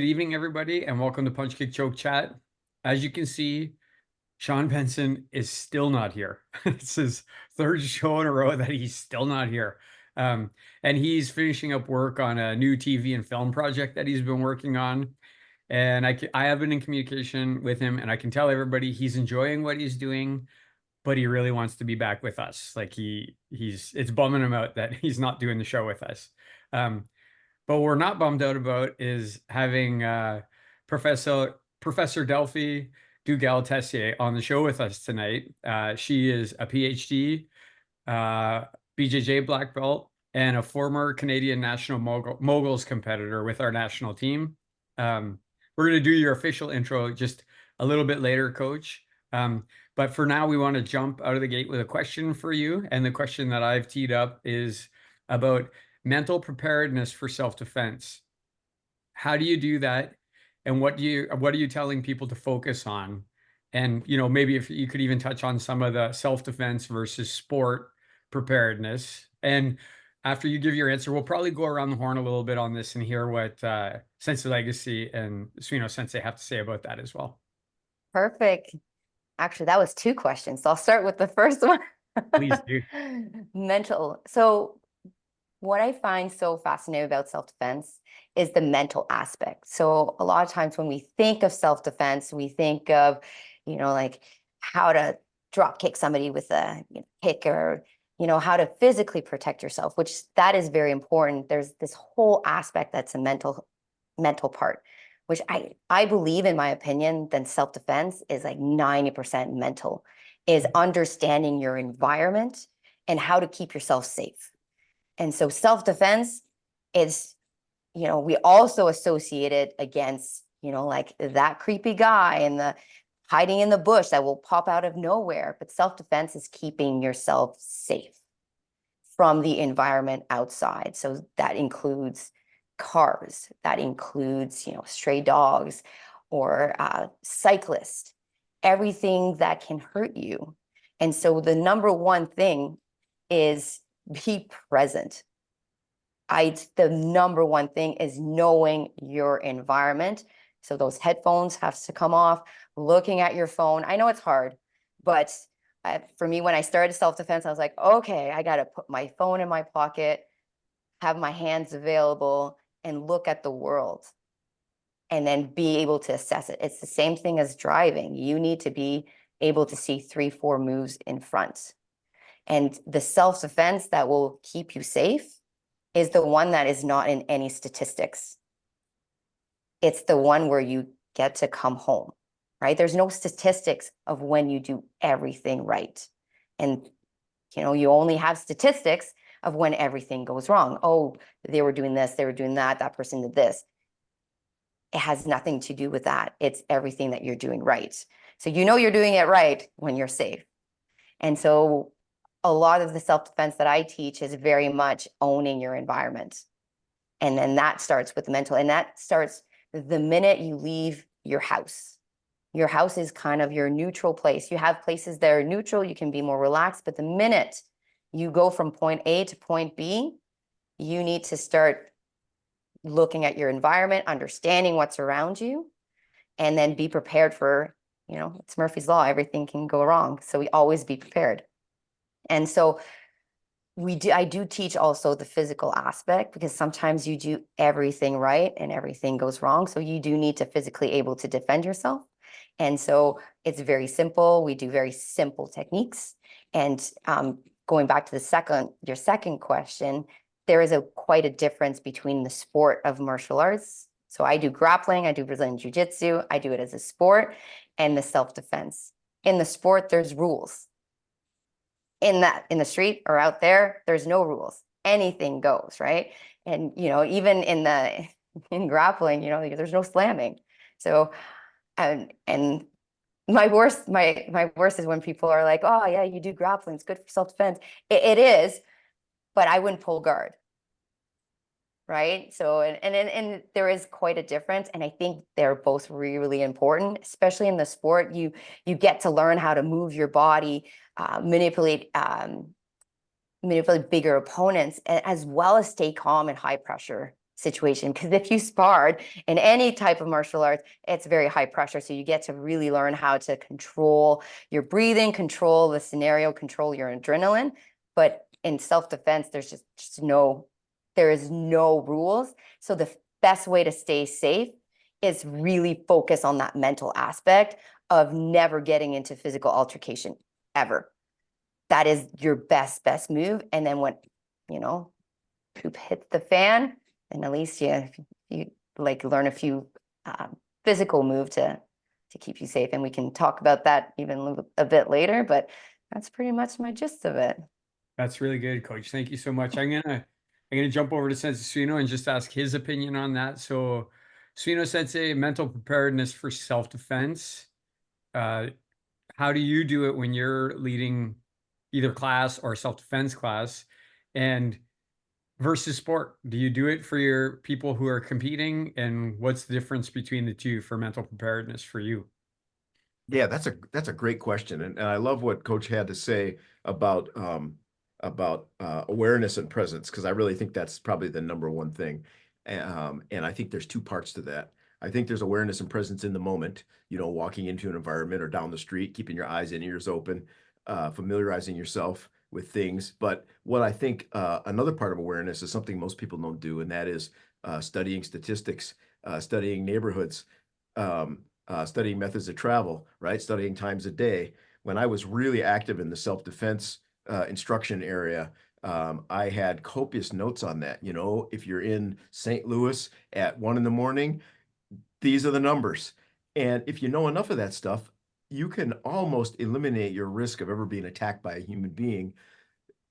Good evening, everybody, and welcome to Punch Kick Choke Chat. As you can see, Sean Benson is still not here. It's his third show in a row that he's still not here. Um, and he's finishing up work on a new TV and film project that he's been working on. And I have been in communication with him, and I can tell everybody he's enjoying what he's doing, but he really wants to be back with us. Like it's bumming him out that he's not doing the show with us. Um, but what we're not bummed out about is having Professor Delphie Dugal-Tessier on the show with us tonight. She is a PhD, uh, BJJ black belt, and a former Canadian National Moguls competitor with our national team. We're going to do your official intro just a little bit later, Coach. But for now, we want to jump out of the gate with a question for you. And the question that I've teed up is about mental preparedness for self-defense. How do you do that? And what are you telling people to focus on? And, maybe if you could even touch on some of the self-defense versus sport preparedness. And after you give your answer, we'll probably go around the horn a little bit on this and hear what Sensei Legacy and Suino Sensei have to say about that as well. Perfect. Actually, that was two questions. So I'll start with the first one. Please do. Mental. So what I find so fascinating about self-defense is the mental aspect. So a lot of times when we think of self-defense, we think of, like how to drop kick somebody with a kick, or, how to physically protect yourself, which that is very important. There's this whole aspect that's a mental part, which I believe, in my opinion, then self-defense is like 90% mental, is understanding your environment and how to keep yourself safe. And so self-defense is, we also associate it against, like that creepy guy and the hiding in the bush that will pop out of nowhere. But self-defense is keeping yourself safe from the environment outside. So that includes cars, that includes, stray dogs or cyclists, everything that can hurt you. And so the number one thing is be present. The number one thing is knowing your environment. So those headphones have to come off, looking at your phone. I know it's hard, but for me, when I started self-defense, I was like, okay, I got to put my phone in my pocket, have my hands available, and look at the world, and then be able to assess it. It's the same thing as driving. You need to be able to see 3-4 moves in front. And the self-defense that will keep you safe is the one that is not in any statistics. It's the one where you get to come home, right? There's no statistics of when you do everything right. And, you only have statistics of when everything goes wrong. Oh, they were doing this, they were doing that, that person did this. It has nothing to do with that. It's everything that you're doing right. So you're doing it right when you're safe. And so a lot of the self-defense that I teach is very much owning your environment. And then that starts with the mental, and that starts the minute you leave your house. Your house is kind of your neutral place. You have places that are neutral, you can be more relaxed, but the minute you go from point A to point B, you need to start looking at your environment, understanding what's around you, and then be prepared for, it's Murphy's Law, everything can go wrong. So we always be prepared. And so I do teach also the physical aspect, because sometimes you do everything right and everything goes wrong. So you do need to physically able to defend yourself. And so it's very simple. We do very simple techniques. And going back to your second question, there is quite a difference between the sport of martial arts. So I do grappling, I do Brazilian Jiu-Jitsu, I do it as a sport, and the self-defense. In the sport, there's rules. In the street or out there, there's no rules. Anything goes, right? And even in grappling, there's no slamming. So and my worst is when people are like, oh yeah, you do grappling, it's good for self-defense. It is, but I wouldn't pull guard. Right? So and there is quite a difference, and I think they're both really important, especially in the sport. You get to learn how to move your body, manipulate bigger opponents, as well as stay calm in high pressure situation. Because if you sparred in any type of martial arts, it's very high pressure. So you get to really learn how to control your breathing, control the scenario, control your adrenaline. But in self-defense, there's there is no rules. So the best way to stay safe is really focus on that mental aspect of never getting into physical altercation ever. That is your best move. And then when, poop hits the fan, and at least you like learn a few physical move to keep you safe. And we can talk about that even a bit later, but that's pretty much my gist of it. That's really good, Coach. Thank you so much. I'm gonna jump over to Sensei Suino and just ask his opinion on that. So, Suino Sensei, mental preparedness for self-defense. Uh, how do you do it when you're leading either class or self-defense class? And versus sport, do you do it for your people who are competing? And what's the difference between the two for mental preparedness for you? Yeah, that's a great question, and I love what Coach had to say about awareness and presence, because I really think that's probably the number one thing. And I think there's two parts to that. I think there's awareness and presence in the moment, walking into an environment or down the street, keeping your eyes and ears open, familiarizing yourself with things. But what I think another part of awareness is something most people don't do, and that is studying statistics, studying neighborhoods, studying methods of travel, right? Studying times a day. When I was really active in the self-defense instruction area, I had copious notes on that. If you're in St. Louis at 1 a.m, these are the numbers. And if you know enough of that stuff, you can almost eliminate your risk of ever being attacked by a human being,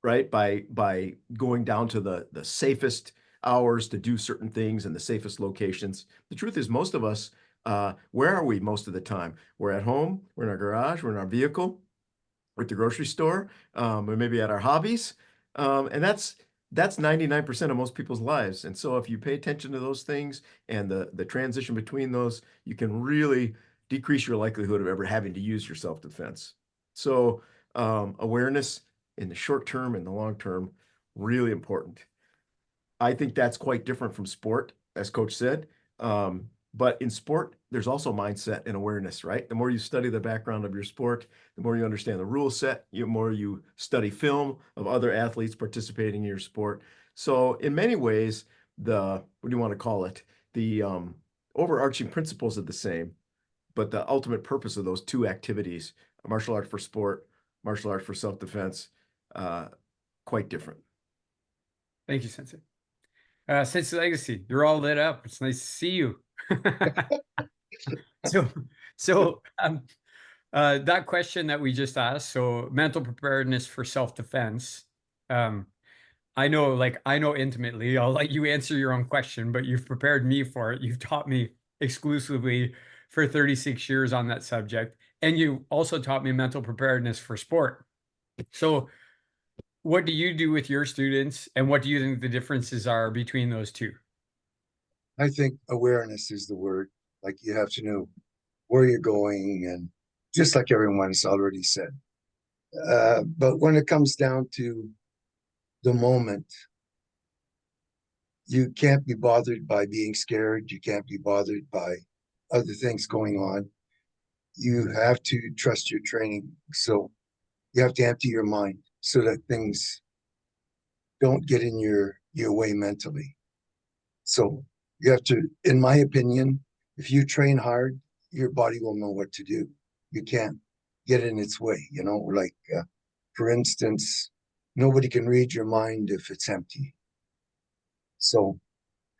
right? By going down to the safest hours to do certain things and the safest locations. The truth is, most of us, where are we most of the time? We're at home, we're in our garage, we're in our vehicle, we're at the grocery store, or maybe at our hobbies. And that's 99% of most people's lives. And so if you pay attention to those things and the transition between those, you can really decrease your likelihood of ever having to use your self-defense. So awareness in the short term and the long term, really important. I think that's quite different from sport, as Coach said. But in sport, there's also mindset and awareness, right? The more you study the background of your sport, the more you understand the rule set, the more you study film of other athletes participating in your sport. So in many ways, what do you want to call it? The overarching principles are the same, but the ultimate purpose of those two activities, martial art for sport, martial art for self-defense, quite different. Thank you, Sensei. Sensei Legacy, you're all lit up. It's nice to see you. So that question that we just asked, so mental preparedness for self-defense. I know intimately, I'll let you answer your own question, but you've prepared me for it. You've taught me exclusively for 36 years on that subject. And you also taught me mental preparedness for sport. So what do you do with your students, and what do you think the differences are between those two? I think awareness is the word. Like, you have to know where you're going, and just like everyone's already said. But when it comes down to the moment, you can't be bothered by being scared. You can't be bothered by other things going on. You have to trust your training. So you have to empty your mind so that things don't get in your way mentally. So you have to, in my opinion, if you train hard, your body will know what to do. You can't get in its way, like, for instance, nobody can read your mind if it's empty. So,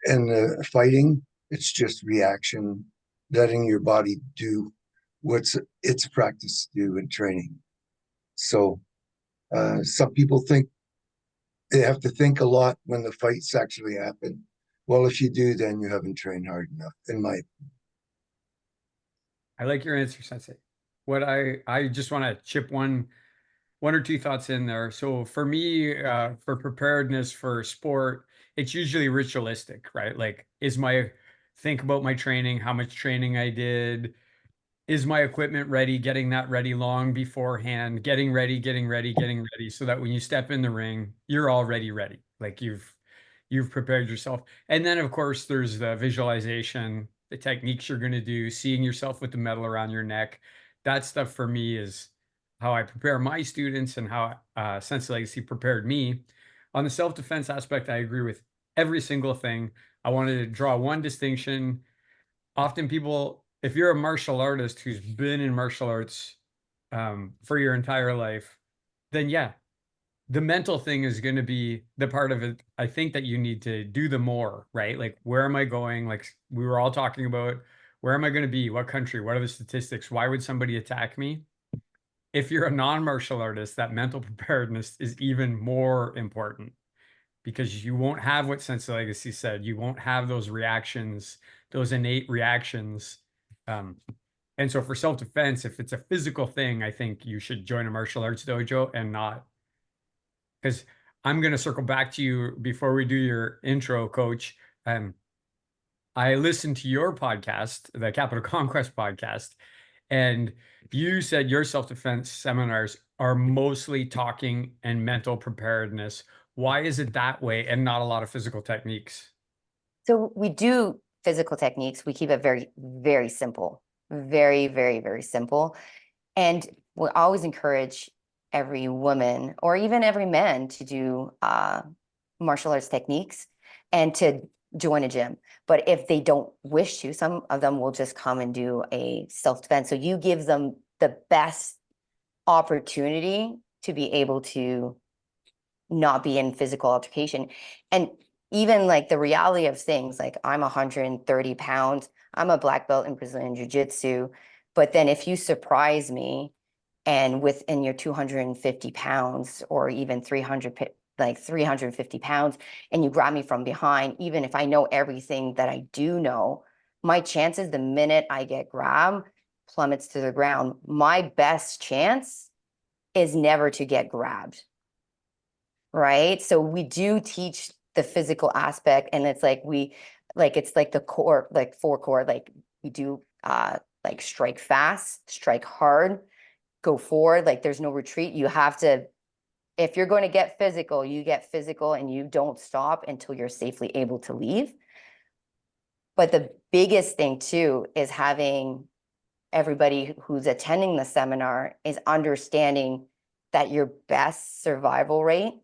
and fighting, it's just reaction, letting your body do what's its practice to do in training. So some people think they have to think a lot when the fights actually happen. Well, if you do, then you haven't trained hard enough, in my opinion. I like your answer, Sensei. What I just want to chip one or two thoughts in there. So for me, for preparedness for sport, it's usually ritualistic, right? Like, think about my training, how much training I did, is my equipment ready, getting that ready long beforehand, getting ready, so that when you step in the ring, you're already ready. Like, you've prepared yourself. And then, of course, there's the visualization, the techniques you're going to do, seeing yourself with the medal around your neck. That stuff for me is how I prepare my students and how Sense Legacy prepared me. On the self-defense aspect, I agree with every single thing. I wanted to draw one distinction. Often people, if you're a martial artist who's been in martial arts for your entire life, then yeah, the mental thing is going to be the part of it. I think that you need to do the more, right? Like, where am I going? Like we were all talking about, where am I going to be? What country? What are the statistics? Why would somebody attack me? If you're a non-martial artist, that mental preparedness is even more important because you won't have what Sense Legacy said. You won't have those reactions, those innate reactions. And so for self-defense, if it's a physical thing, I think you should join a martial arts dojo and not, because I'm going to circle back to you before we do your intro, Coach. I listened to your podcast, the Capital Conquest podcast, and you said your self-defense seminars are mostly talking and mental preparedness. Why is it that way and not a lot of physical techniques? So we do physical techniques. We keep it very, very simple, very, very, very simple. And we always encourage every woman or even every man to do martial arts techniques and to join a gym. But if they don't wish to, some of them will just come and do a self-defense. So you give them the best opportunity to be able to not be in physical altercation. And even like the reality of things, like I'm 130 pounds, I'm a black belt in Brazilian Jiu-Jitsu, but then if you surprise me and within your 250 pounds or even 350 pounds, and you grab me from behind, even if I know everything that I do know, my chances the minute I get grabbed plummets to the ground. My best chance is never to get grabbed, right? So we do teach the physical aspect, and it's like it's like the core, like four core, like we do like strike fast, strike hard, go forward, like there's no retreat. You have to, if you're going to get physical, you get physical and you don't stop until you're safely able to leave. But the biggest thing too is having everybody who's attending the seminar is understanding that your best survival rate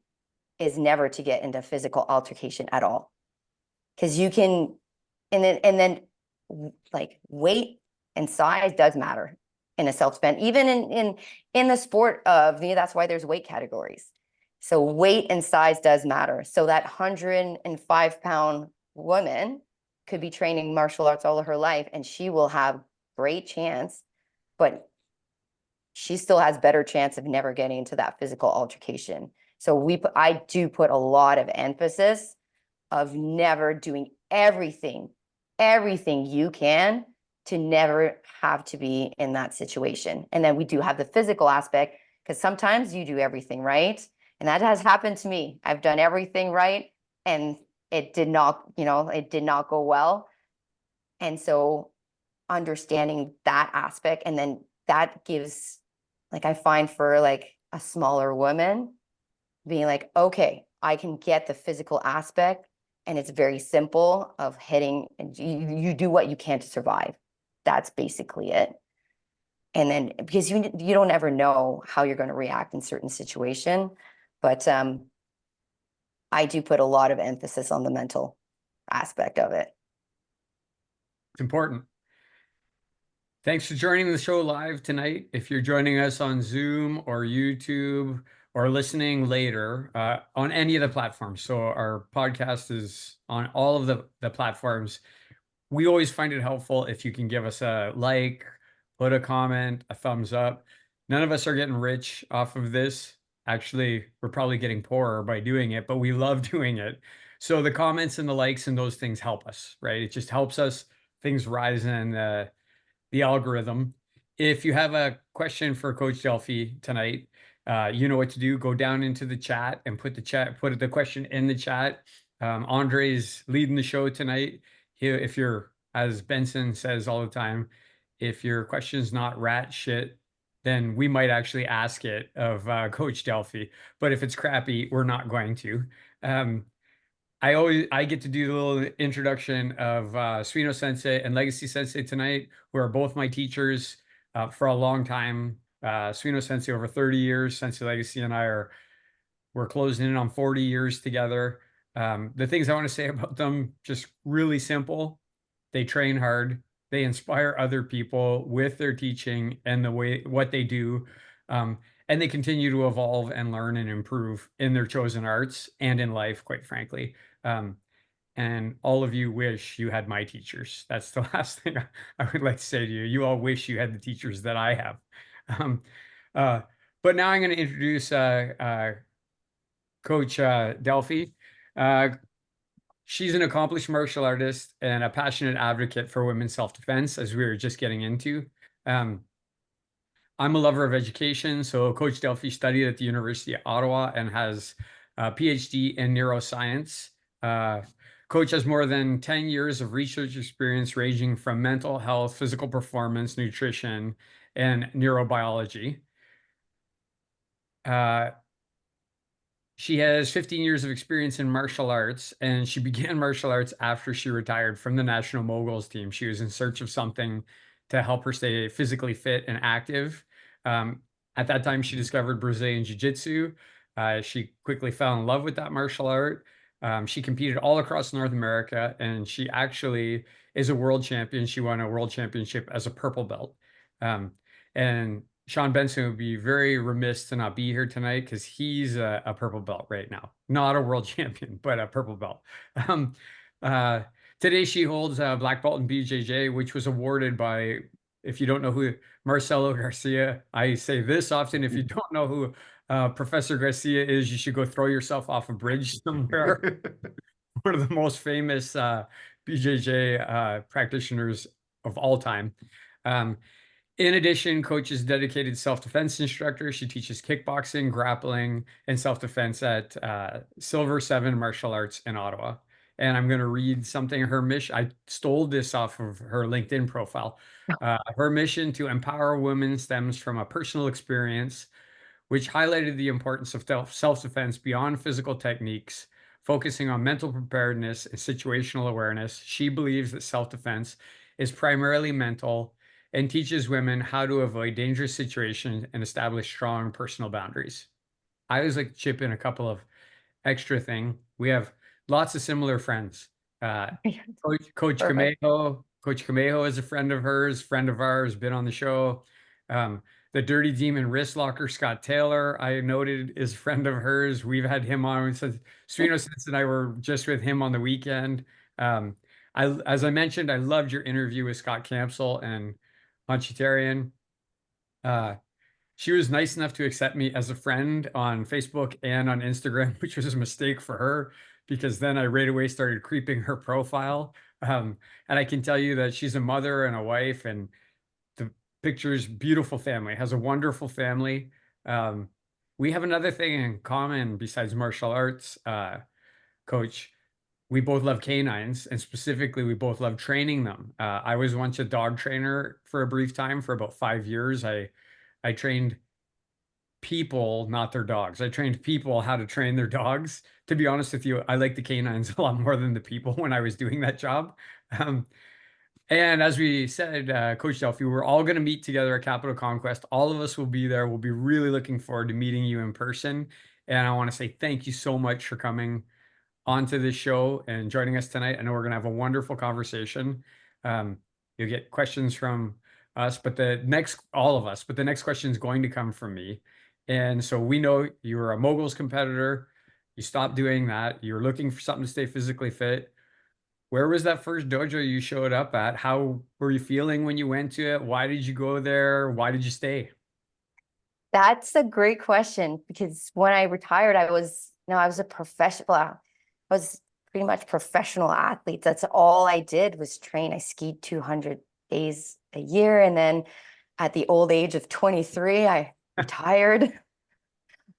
is never to get into physical altercation at all. Because you can, and then like weight and size does matter in a self-defense, even in the sport of, that's why there's weight categories. So weight and size does matter. So that 105-pound woman could be training martial arts all of her life, and she will have great chance, but she still has better chance of never getting into that physical altercation. So I do put a lot of emphasis of never doing everything you can to never have to be in that situation. And then we do have the physical aspect, because sometimes you do everything right. And that has happened to me. I've done everything right, and it did not, it did not go well. And so understanding that aspect, and then that gives, like, I find for like a smaller woman being like, okay, I can get the physical aspect, and it's very simple of hitting, and you do what you can to survive. That's basically it. And then because you don't ever know how you're going to react in certain situation, but I do put a lot of emphasis on the mental aspect of it. It's important. Thanks for joining the show live tonight. If you're joining us on Zoom or YouTube or listening later on any of the platforms, so our podcast is on all of the platforms. We always find it helpful if you can give us a like, put a comment, a thumbs up. None of us are getting rich off of this. Actually, we're probably getting poorer by doing it, but we love doing it. So the comments and the likes and those things help us, right? It just helps us, things rise in the algorithm. If you have a question for Coach Delphie tonight, you know what to do. Go down into the chat and put the question in the chat. Andre's leading the show tonight. If you're, as Benson says all the time, if your question's not rat shit, then we might actually ask it of Coach Delphie. But if it's crappy, we're not going to. I get to do the little introduction of Suino Sensei and Legacy Sensei tonight, who are both my teachers for a long time. Suino Sensei over 30 years. Sensei Legacy and we're closing in on 40 years together. The things I want to say about them, just really simple. They train hard. They inspire other people with their teaching and the way what they do. And they continue to evolve and learn and improve in their chosen arts and in life, quite frankly. Um, and all of you wish you had my teachers. That's the last thing I would like to say to you. You all wish you had the teachers that I have. Um, uh, but now I'm going to introduce Coach Delphie. She's an accomplished martial artist and a passionate advocate for women's self-defense, as we were just getting into. I'm a lover of education, so Coach Delphie studied at the University of Ottawa and has a PhD in neuroscience. Coach has more than 10 years of research experience ranging from mental health, physical performance, nutrition, and neurobiology. She has 15 years of experience in martial arts, and she began martial arts after she retired from the National Moguls team. She was in search of something to help her stay physically fit and active. At that time, she discovered Brazilian Jiu-Jitsu. She quickly fell in love with that martial art. She competed all across North America, and she actually is a world champion. She won a world championship as a purple belt. And Sean Benson would be very remiss to not be here tonight because he's a purple belt right now. Not a world champion, but a purple belt. Um, uh, Today she holds a black belt in BJJ, which was awarded by, if you don't know who Marcelo Garcia, I say this often, if you don't know who Professor Garcia is, you should go throw yourself off a bridge somewhere. One of the most famous BJJ practitioners of all time. In addition, Coach is a dedicated self-defense instructor. She teaches kickboxing, grappling, and self-defense at Silver 7 Martial Arts in Ottawa. And I'm going to read something. Her mission, I stole this off of her LinkedIn profile. Her mission to empower women stems from a personal experience, which highlighted the importance of self-defense beyond physical techniques, focusing on mental preparedness and situational awareness. She believes that self-defense is primarily mental and teaches women how to avoid dangerous situations and establish strong personal boundaries. I always like to chip in a couple of extra things. We have lots of similar friends. Coach Perfect. Camejo is a friend of hers, friend of ours, been on the show. The Dirty Demon Wrist Locker, Scott Taylor, I noted, is a friend of hers. We've had him on since Suino Sensei and I were just with him on the weekend. As I mentioned, I loved your interview with Scott Campsell and Ponchitarian. She was nice enough to accept me as a friend on Facebook and on Instagram, which was a mistake for her because then I right away started creeping her profile. And I can tell you that she's a mother and a wife, and the picture's beautiful family, has a wonderful family. We have another thing in common besides martial arts, Coach. We both love canines, and specifically, we both love training them. I was once a dog trainer for a brief time, for about 5 years. I trained people, not their dogs. I trained people how to train their dogs. To be honest with you, I like the canines a lot more than the people when I was doing that job. And as we said, Coach Delphie, we're all going to meet together at Capital Conquest. All of us will be there. We'll be really looking forward to meeting you in person. And I want to say thank you so much for coming onto this show and joining us tonight. I know we're going to have a wonderful conversation. You'll get questions from us, but all of us, but the next question is going to come from me. And so we know you were a moguls competitor. You stopped doing that. You're looking for something to stay physically fit. Where was that first dojo you showed up at? How were you feeling when you went to it? Why did you go there? Why did you stay? That's a great question because when I retired, I was a professional. I was pretty much professional athlete. That's all I did was train. I skied 200 days a year. And then at the old age of 23, I retired,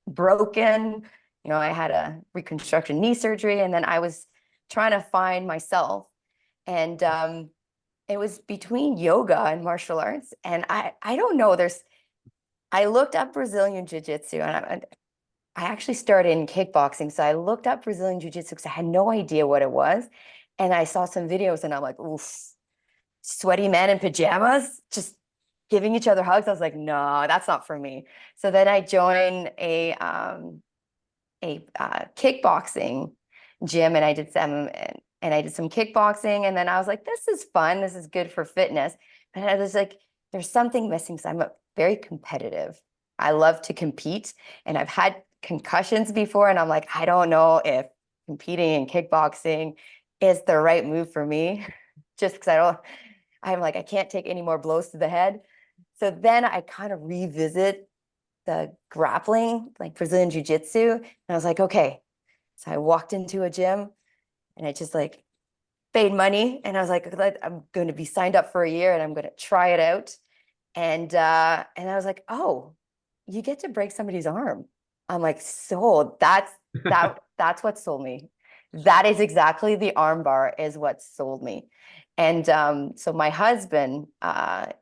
broken. I had a reconstruction knee surgery, and then I was trying to find myself. And it was between yoga and martial arts. And I don't know, I looked up Brazilian Jiu-Jitsu, and I actually started in kickboxing. So I looked up Brazilian Jiu-Jitsu because I had no idea what it was. And I saw some videos and I'm like, oof, sweaty men in pajamas, just giving each other hugs. I was like, no, that's not for me. So then I joined a kickboxing gym and I did some kickboxing. And then I was like, this is fun. This is good for fitness. And I was like, there's something missing. So I'm very competitive. I love to compete and I've had concussions before. And I'm like, I don't know if competing in kickboxing is the right move for me. Just because I'm like, I can't take any more blows to the head. So then I kind of revisit the grappling, like Brazilian Jiu-Jitsu. And I was like, okay. So I walked into a gym and I just like paid money. And I was like, I'm going to be signed up for a year and I'm going to try it out. And I was like, oh, you get to break somebody's arm. I'm like, so that's what sold me. That is exactly the arm bar is what sold me. And so my husband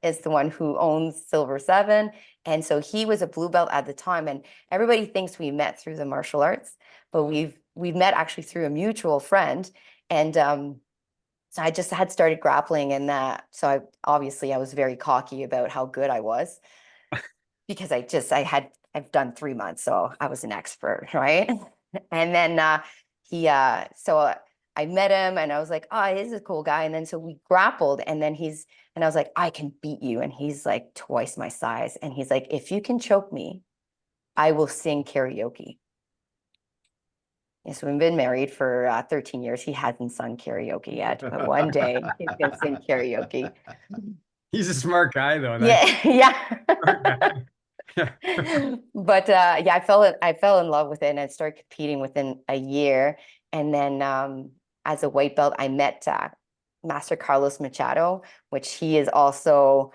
is the one who owns Silver 7. And so he was a blue belt at the time. And everybody thinks we met through the martial arts, but we've met actually through a mutual friend. And so I just had started grappling and so I was very cocky about how good I was because I've done 3 months, so I was an expert, right? And then I met him and I was like, oh, he's a cool guy. And then so we grappled and then I was like, I can beat you. And he's like twice my size. And he's like, if you can choke me, I will sing karaoke. And so we've been married for 13 years. He hasn't sung karaoke yet, but one day he's going to sing karaoke. He's a smart guy, though. Yeah, yeah. Smart guy. But yeah, I fell in love with it and I started competing within a year. And then as a white belt, I met Master Carlos Machado, which he is also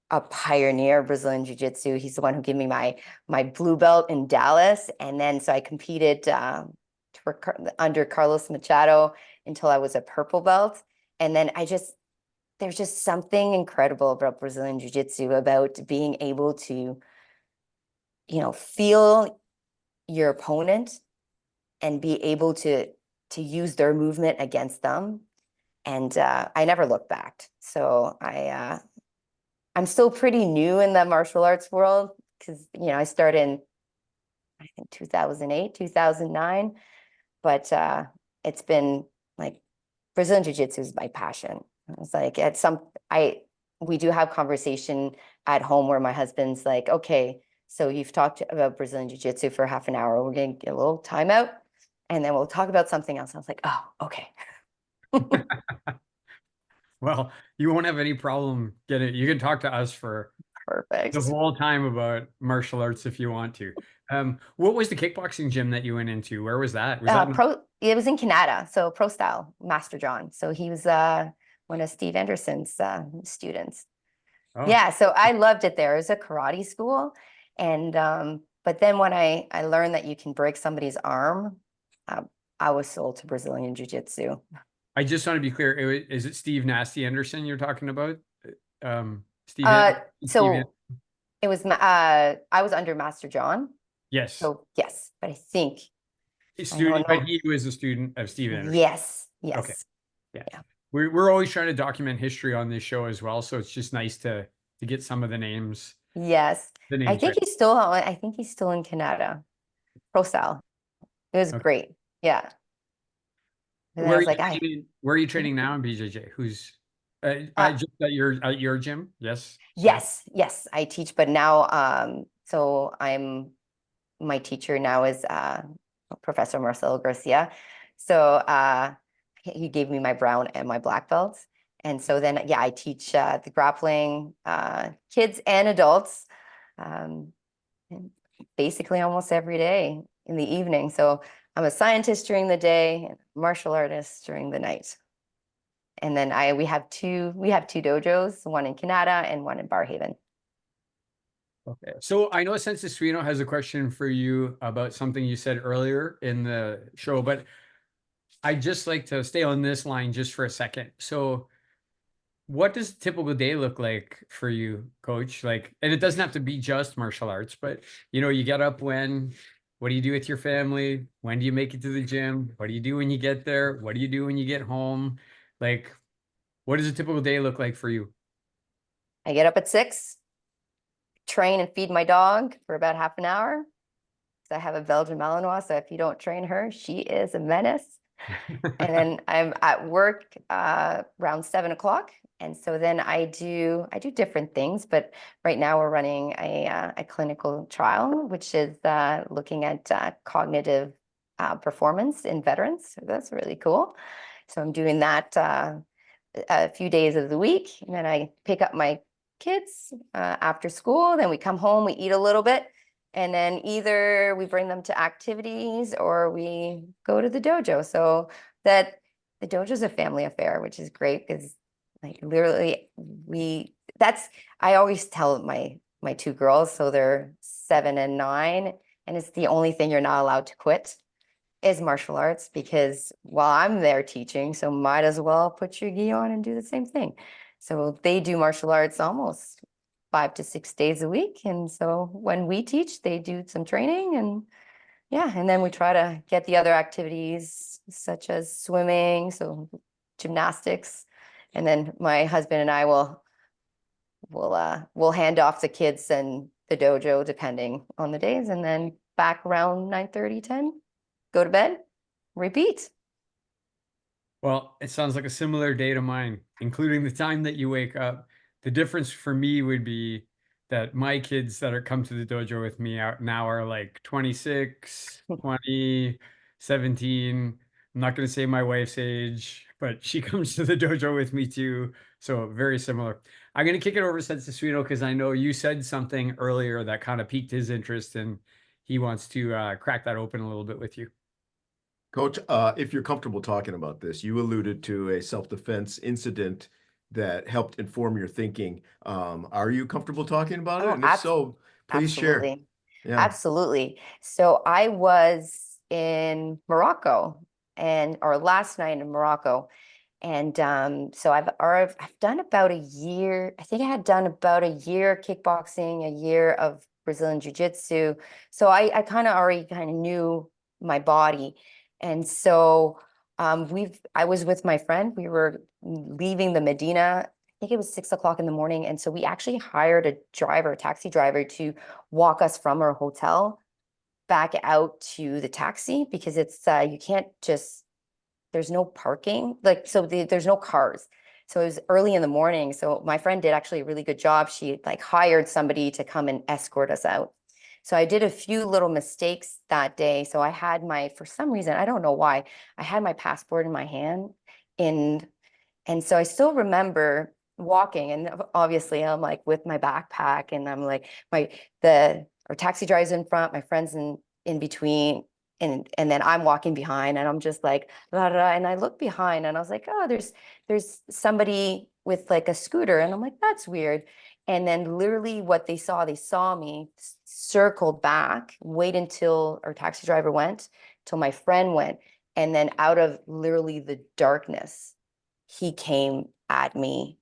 a pioneer of Brazilian Jiu-Jitsu. He's the one who gave me my blue belt in Dallas. And then so I competed under Carlos Machado until I was a purple belt. And then there's just something incredible about Brazilian Jiu-Jitsu, about being able to, feel your opponent and be able to use their movement against them. And I never looked back. So I'm still pretty new in the martial arts world because, I started in, I think, 2008, 2009. But it's been like Brazilian Jiu-Jitsu is my passion. It's like we do have conversation at home where my husband's like, okay, so you've talked about Brazilian Jiu-Jitsu for half an hour. We're going to get a little timeout and then we'll talk about something else. I was like, oh, okay. Well, you won't have any problem getting. You can talk to us for Perfect. the whole time about martial arts if you want to. What was the kickboxing gym that you went into? Where was that? Was that It was in Canada, so Pro Style, Master John. So he was one of Steve Anderson's students. Oh. Yeah, so I loved it there. It was a karate school. And but then when I learned that you can break somebody's arm, I was sold to Brazilian Jiu-Jitsu. I just want to be clear. Is it Steve Nasty Anderson you're talking about? Steve. So it was I was under Master John. Yes. So yes, but I think but he was a student of Steve Anderson. Yes. Yes. Okay. Yeah. We're always trying to document history on this show as well, so it's just nice to get some of the names. Yes. The names I think he's still in Canada. Pro Style. It was great. Yeah. And where are you training now in BJJ? Who's just at your gym? Yes. Yes, I teach, but now so my teacher now is Professor Marcelo Garcia. So he gave me my brown and my black belts. And so then, I teach the grappling, kids and adults, basically almost every day in the evening. So I'm a scientist during the day and martial artist during the night. And then we have two dojos, one in Canada and one in Barhaven. Okay. So I know Sensei Suino has a question for you about something you said earlier in the show, but I'd just like to stay on this line just for a second. So what does a typical day look like for you, Coach? And it doesn't have to be just martial arts, but you get up when, What do you do with your family? When do you make it to the gym? What do you do when you get there? What do you do when you get home? Like, what does a typical day look like for you? I get up at 6, train and feed my dog for about half an hour. So I have a Belgian Malinois, so if you don't train her, she is a menace. And then I'm at work around 7 o'clock. And so then I do different things, but right now we're running a clinical trial, which is looking at cognitive performance in veterans. So that's really cool. So I'm doing that a few days of the week, and then I pick up my kids after school. Then we come home, we eat a little bit, and then either we bring them to activities or we go to the dojo. So that the dojo is a family affair, which is great because like literally I always tell my two girls, so they're 7 and 9, and it's the only thing you're not allowed to quit is martial arts, because while I'm there teaching, so might as well put your gi on and do the same thing. So they do martial arts almost 5 to 6 days a week. And so when we teach, they do some training, and yeah, and then we try to get the other activities such as swimming, so gymnastics. And then my husband and I we'll hand off the kids and the dojo depending on the days, and then back around 9:30, 10, go to bed, repeat. Well, it sounds like a similar day to mine, including the time that you wake up. The difference for me would be that my kids that are come to the dojo with me out now are like 26, 20, 17. I'm not going to say my wife's age, but she comes to the dojo with me too. So very similar. I'm going to kick it over to Sensei because I know you said something earlier that kind of piqued his interest, and he wants to crack that open a little bit with you. Coach, if you're comfortable talking about this, you alluded to a self-defense incident that helped inform your thinking. Are you comfortable talking about it? Oh, And if so, please share. absolutely. Yeah. Absolutely. So I was in Morocco, and or last night in Morocco. And so I've done about a year. I think I had done about a year kickboxing, a year of Brazilian Jiu-Jitsu. So I kind of already kind of knew my body. And so I was with my friend. We were leaving the Medina. I think it was 6 o'clock in the morning. And so we actually hired a taxi driver to walk us from our hotel back out to the taxi, because it's you can't just, there's no parking, like, so there's no cars. So it was early in the morning. So my friend did actually a really good job. She like hired somebody to come and escort us out. So I did a few little mistakes that day. So I had for some reason, I don't know why, I had my passport in my hand, and so I still remember walking, and obviously I'm like with my backpack, and I'm like our taxi drives in front, my friends in between, and then I'm walking behind, and I'm just like blah, blah, and I look behind, and I was like, oh, there's somebody with like a scooter, and I'm like, that's weird. And then literally what they saw me circle back, wait until our taxi driver went, till my friend went, and then out of literally the darkness, he came at me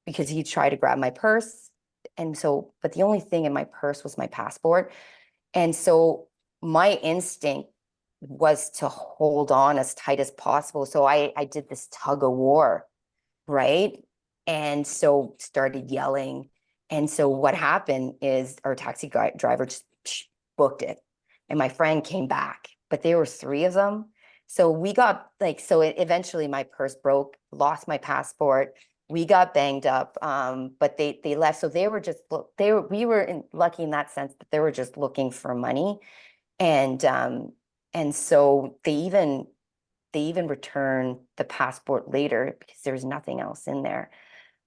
because he tried to grab my purse. And so, but the only thing in my purse was my passport. And so my instinct was to hold on as tight as possible. So I did this tug of war, right? And so started yelling. And so what happened is our taxi driver just booked it. And my friend came back, but there were 3 of them. So we got like, so eventually my purse broke, lost my passport. We got banged up, but they left. So they were just, we were lucky in that sense that they were just looking for money. And so they even returned the passport later because there was nothing else in there.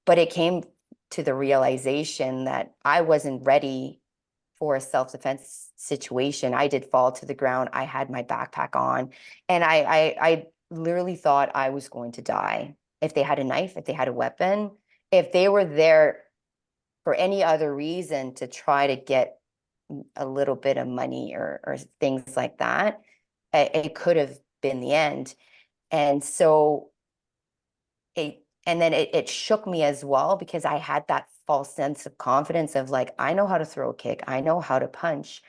But it came to the realization that I wasn't ready for a self-defense situation. I did fall to the ground. I had my backpack on, and I literally thought I was going to die. If they had a knife, if they had a weapon, if they were there for any other reason to try to get a little bit of money or things like that, it could have been the end. And so it shook me as well, because I had that false sense of confidence of like, I know how to throw a kick, I know how to punch.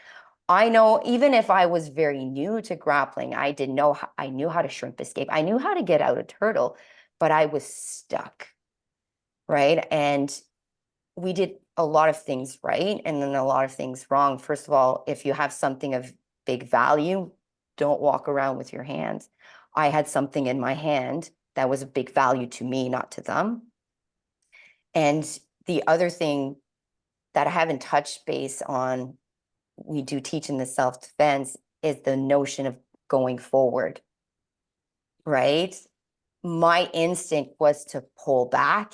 I know even if I was very new to grappling, I didn't know I knew how to shrimp escape. I knew how to get out of turtle, but I was stuck, right? And we did a lot of things right and then a lot of things wrong. First of all, if you have something of big value, don't walk around with your hands. I had something in my hand that was of big value to me, not to them. And the other thing that I haven't touched base on, we do teach in the self-defense, is the notion of going forward, right? My instinct was to pull back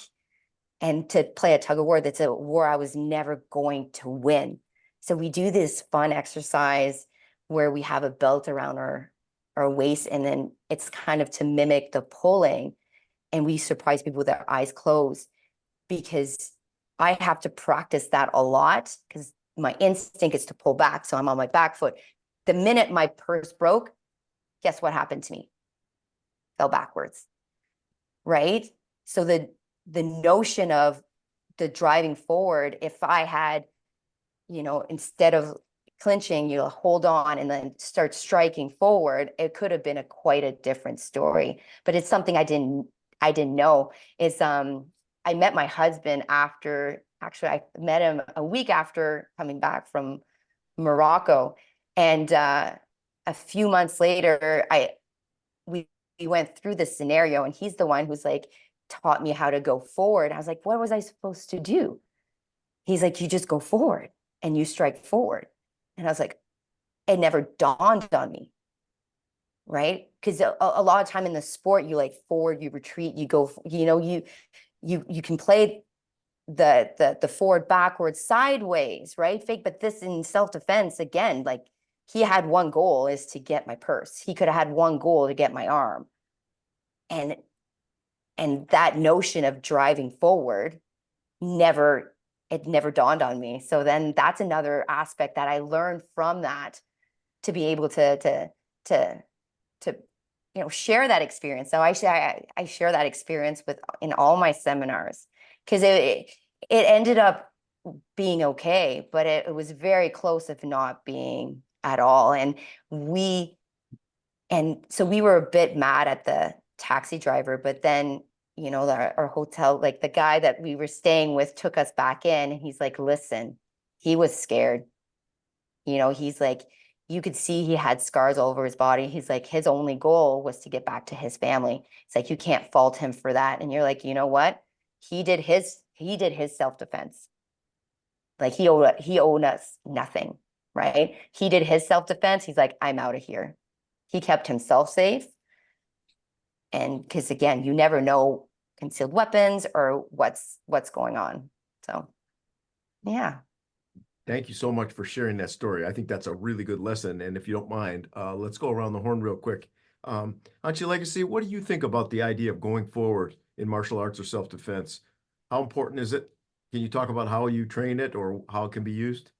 and to play a tug of war. That's a war I was never going to win. So we do this fun exercise where we have a belt around our waist, and then it's kind of to mimic the pulling, and we surprise people with their eyes closed, because I have to practice that a lot because my instinct is to pull back. So I'm on my back foot. The minute my purse broke, guess what happened to me? Fell backwards, right? So the notion of the driving forward, if I had, instead of clinching, you hold on and then start striking forward, it could have been quite a different story. But it's something I didn't know. Is I met my husband actually I met him a week after coming back from Morocco, and a few months later we went through this scenario, and he's the one who's like taught me how to go forward. I was like, what was I supposed to do? He's like, you just go forward and you strike forward. And I was like, it never dawned on me, right? Because a lot of time in the sport, you like forward, you retreat, you go, you can play the forward, backwards, sideways, right? Fake. But this in self-defense, again, like he had one goal, is to get my purse. He could have had one goal, to get my arm. And that notion of driving forward never dawned on me. So then that's another aspect that I learned from that, to be able to share that experience. So I share that experience in all my seminars, because it ended up being okay, but it was very close, if not being at all. And so we were a bit mad at the taxi driver, but then, our hotel, like the guy that we were staying with, took us back in, and he's like, listen, he was scared. He's like, you could see he had scars all over his body. He's like, his only goal was to get back to his family. It's like, you can't fault him for that. And you're like, you know what? He did his self-defense. Like he owed us nothing, right? He did his self-defense. He's like, I'm out of here. He kept himself safe. And because again, you never know concealed weapons or what's going on. So yeah. Thank you so much for sharing that story. I think that's a really good lesson. And if you don't mind, let's go around the horn real quick. Auntie Legacy, what do you think about the idea of going forward in martial arts or self-defense? How important is it? Can you talk about how you train it or how it can be used?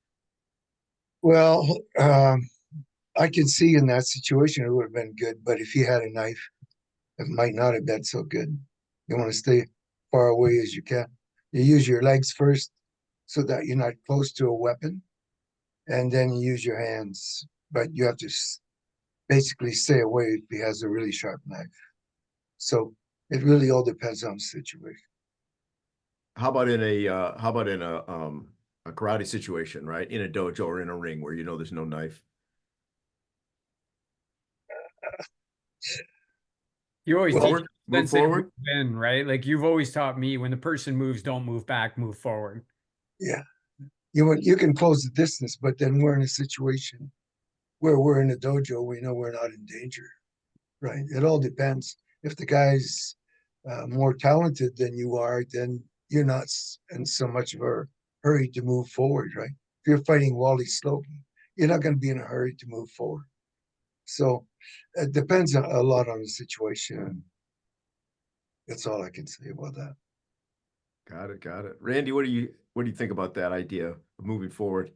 Well, I could see in that situation it would have been good, but if you had a knife, it might not have been so good. You want to stay far away as you can. You use your legs first so that you're not close to a weapon, and then you use your hands. But you have to basically stay away if he has a really sharp knife. So it really all depends on the situation. How about in a karate situation, right? In a dojo or in a ring where there's no knife. You always Forward, move forward. win, right? Like you've always taught me, when the person moves, don't move back, move forward. Yeah, you can close the distance, but then we're in a situation where we're in a dojo. We know we're not in danger, right? It all depends. If the guy's more talented than you are, then you're not in so much of a hurry to move forward, right? If you're fighting Wally Slocum, you're not going to be in a hurry to move forward. So it depends a lot on the situation. That's all I can say about that. Got it. Got it. Randy, what do you think about that idea of moving forward?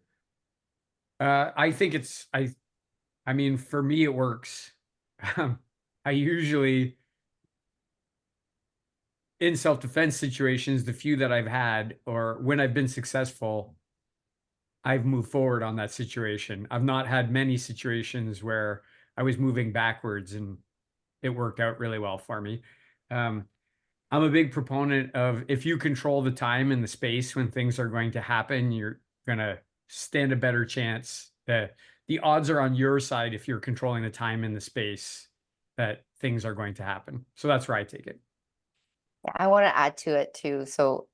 I think I mean, for me, it works. I usually, in self-defense situations, the few that I've had, or when I've been successful, I've moved forward on that situation. I've not had many situations where I was moving backwards and it worked out really well for me. Um, I'm a big proponent of if you control the time and the space when things are going to happen, you're going to stand a better chance. The odds are on your side if you're controlling the time and the space that things are going to happen. So that's where I take it. I want to add to it too. So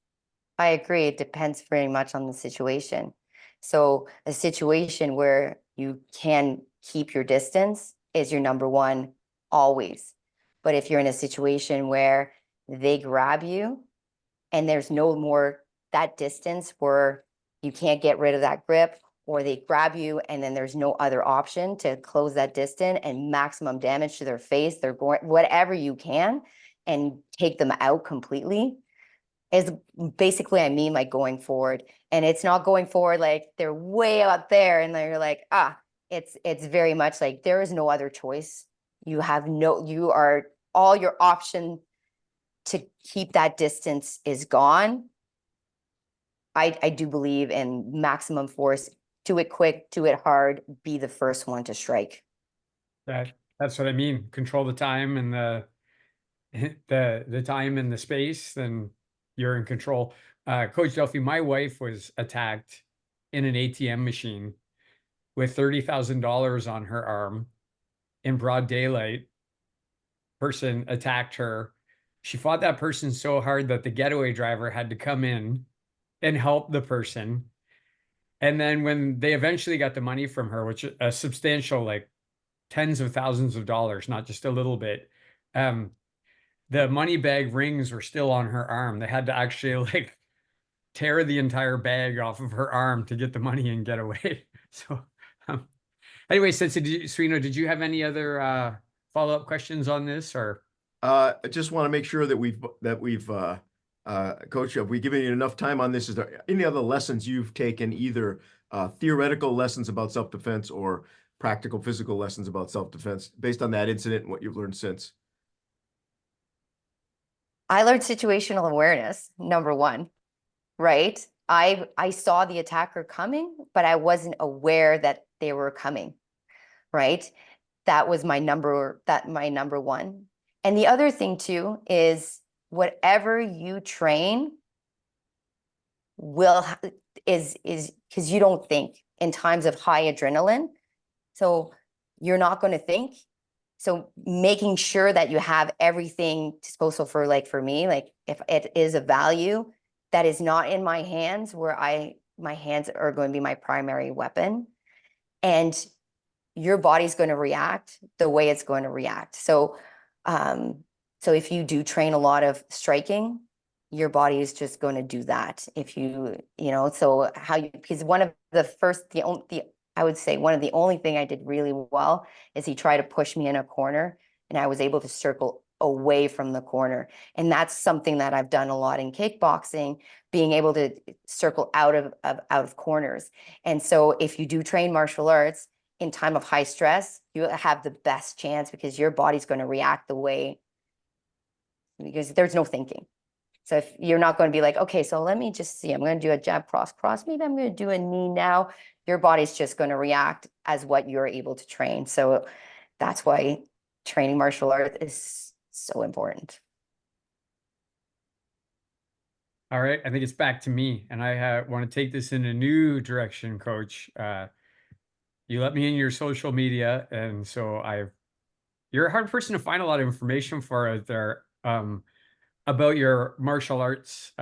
I agree. It depends very much on the situation. So a situation where you can keep your distance is your number one always. But if you're in a situation where they grab you and there's no more that distance where you can't get rid of that grip, or they grab you and then there's no other option to close that distance and maximum damage to their face, they're going whatever you can and take them out completely, is basically, I mean, like going forward. And it's not going forward like they're way up there and they're like, it's very much like there is no other choice. You are all your option to keep that distance is gone. I do believe in maximum force, do it quick, do it hard, be the first one to strike. That's what I mean. Control the time and the time and the space, then you're in control. Coach Delphie, my wife was attacked in an ATM machine with $30,000 on her arm in broad daylight. Person attacked her. She fought that person so hard that the getaway driver had to come in and help the person. And then when they eventually got the money from her, which a substantial, like tens of thousands of dollars, not just a little bit, the money bag rings were still on her arm. They had to actually like tear the entire bag off of her arm to get the money and get away. So anyway, Serino, did you have any other follow-up questions on this, or? I just want to make sure that we've Coach, have we given you enough time on this? Is there any other lessons you've taken, either theoretical lessons about self-defense or practical physical lessons about self-defense based on that incident and what you've learned since? I learned situational awareness, number one, right? I saw the attacker coming, but I wasn't aware that they were coming, right? That was my number one. And the other thing too is whatever you train is because you don't think in times of high adrenaline. So you're not going to think. So making sure that you have everything disposal for me, like if it is a value that is not in my hands, where my hands are going to be my primary weapon, and your body's going to react the way it's going to react. So if you do train a lot of striking, your body is just going to do that. If so because I would say one of the only thing I did really well is he tried to push me in a corner and I was able to circle away from the corner. And that's something that I've done a lot in kickboxing, being able to circle out of corners. And so if you do train martial arts in time of high stress, you have the best chance because your body's going to react because there's no thinking. So if you're not going to be like, okay, so let me just see, I'm going to do a jab, cross, maybe I'm going to do a knee now. Your body's just going to react as what you're able to train. So that's why training martial arts is so important. All right, I think it's back to me, and I want to take this in a new direction, Coach. You let me in your social media, and so you're a hard person to find a lot of information for out there about your martial arts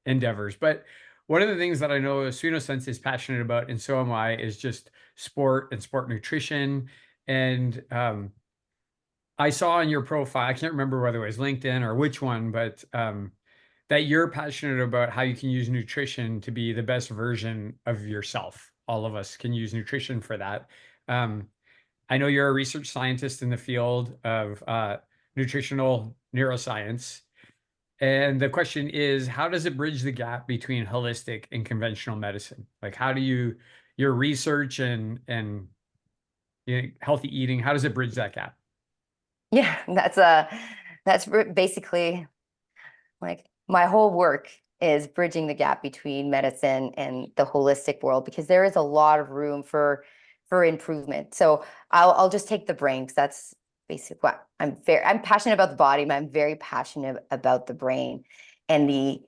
endeavors. But one of the things that I know Suino-sensei is passionate about, and so am I, is just sport and sport nutrition. And I saw on your profile, I can't remember whether it was LinkedIn or which one, but that you're passionate about how you can use nutrition to be the best version of yourself. All of us can use nutrition for that. I know you're a research scientist in the field of nutritional neuroscience. And the question is, how does it bridge the gap between holistic and conventional medicine? Like, how do your research and healthy eating, how does it bridge that gap? Yeah, that's basically like my whole work is bridging the gap between medicine and the holistic world, because there is a lot of room for improvement. So I'll just take the brain, because that's basically what I'm passionate about the body, but I'm very passionate about the brain. And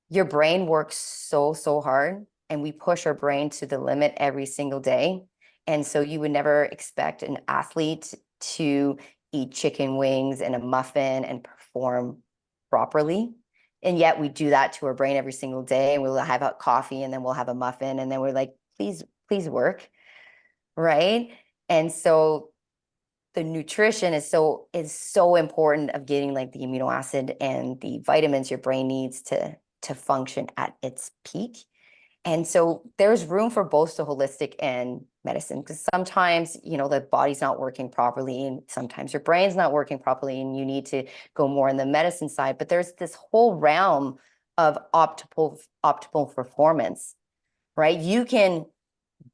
your brain works so hard, and we push our brain to the limit every single day. And so you would never expect an athlete to eat chicken wings and a muffin and perform properly. And yet we do that to our brain every single day, and we'll have a coffee, and then we'll have a muffin, and then we're like, please work, right? And so the nutrition is so important of getting like the amino acid and the vitamins your brain needs to function at its peak. And so there's room for both the holistic and medicine, because sometimes, the body's not working properly, and sometimes your brain's not working properly, and you need to go more on the medicine side. But there's this whole realm of optimal performance, right? You can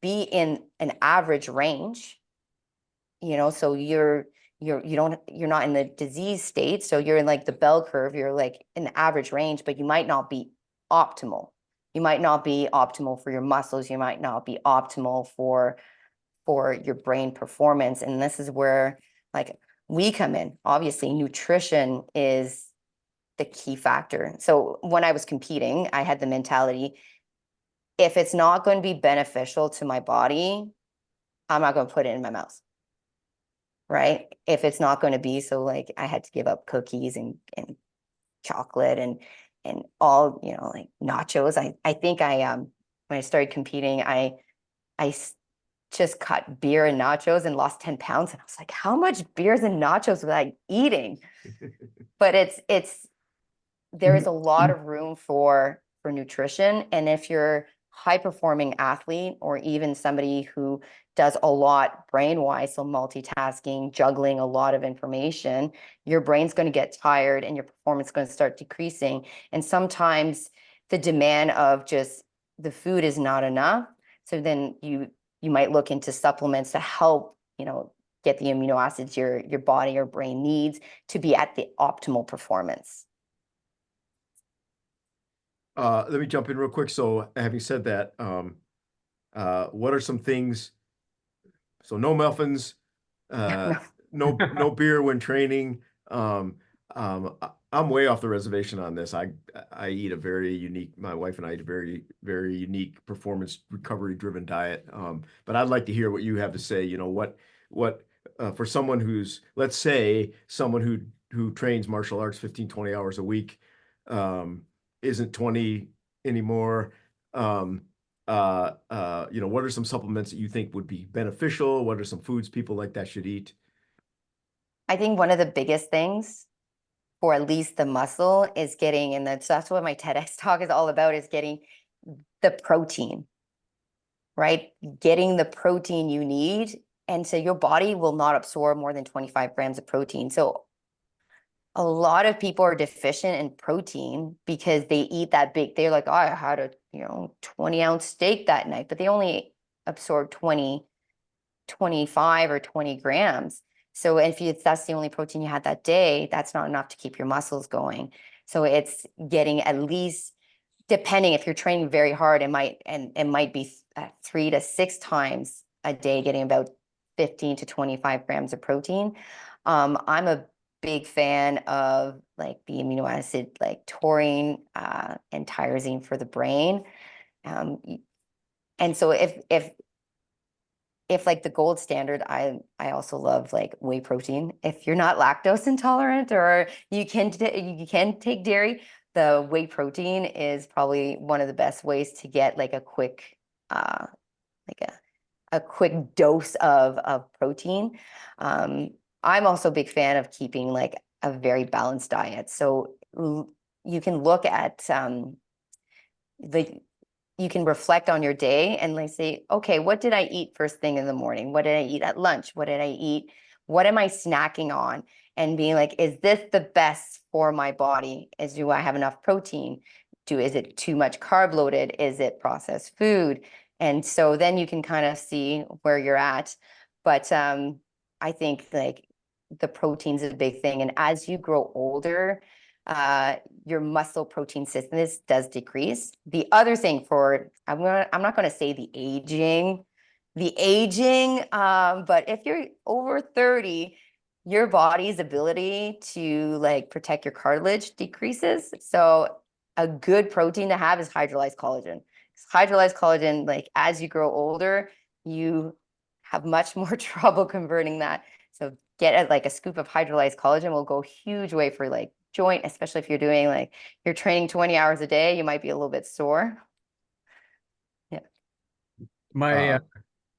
be in an average range, so you're not in the disease state. So you're in like the bell curve, you're like in the average range, but you might not be optimal. You might not be optimal for your muscles. You might not be optimal for your brain performance. And this is where like we come in. Obviously, nutrition is the key factor. So when I was competing, I had the mentality, if it's not going to be beneficial to my body, I'm not going to put it in my mouth. Right? If it's not going to be, so like I had to give up cookies and chocolate and all, like nachos. I think when I started competing, I just cut beer and nachos and lost 10 pounds. And I was like, how much beers and nachos was I eating? But there is a lot of room for nutrition. And if you're high performing athlete, or even somebody who does a lot brain wise, so multitasking, juggling a lot of information, your brain's going to get tired and your performance is going to start decreasing. And sometimes the demand of just the food is not enough. So then you might look into supplements to help, get the amino acids your body or brain needs to be at the optimal performance. Let me jump in real quick. So having said that, what are some things? So no muffins, no beer when training. I'm way off the reservation on this. I eat a very unique, my wife and I eat a very, very unique performance recovery driven diet. But I'd like to hear what you have to say. What for someone who's, let's say someone who trains martial arts 15, 20 hours a week, isn't 20 anymore. What are some supplements that you think would be beneficial? What are some foods people like that should eat? I think one of the biggest things for at least the muscle is getting, and that's what my TEDx talk is all about, is getting the protein, right? Getting the protein you need. And so your body will not absorb more than 25 grams of protein. So a lot of people are deficient in protein because they eat that big, they're like, oh, I had a 20-ounce steak that night, but they only absorb 25 or 20 grams. So if that's the only protein you had that day, that's not enough to keep your muscles going. So it's getting at least, depending if you're training very hard, it might be 3 to 6 times a day, getting about 15 to 25 grams of protein. I'm a big fan of like the amino acid like taurine and tyrosine for the brain. And so if like the gold standard, I also love like whey protein. If you're not lactose intolerant, or you can take dairy, the whey protein is probably one of the best ways to get like a quick a quick dose of protein. I'm also a big fan of keeping like a very balanced diet. So you can look at you can reflect on your day and like say, okay, what did I eat first thing in the morning? What did I eat at lunch? What did I eat? What am I snacking on? And being like, is this the best for my body? Do I have enough protein? Is it too much carb loaded? Is it processed food? And so then you can kind of see where you're at. But I think like the protein's a big thing. And as you grow older, your muscle protein synthesis does decrease. The other thing for, I'm not going to say the aging, but if you're over 30, your body's ability to like protect your cartilage decreases. So a good protein to have is hydrolyzed collagen. Hydrolyzed collagen, like as you grow older, you have much more trouble converting that. So get like a scoop of hydrolyzed collagen will go a huge way for like joint, especially if you're doing like you're training 20 hours a day, you might be a little bit sore. Yeah. My Go ahead,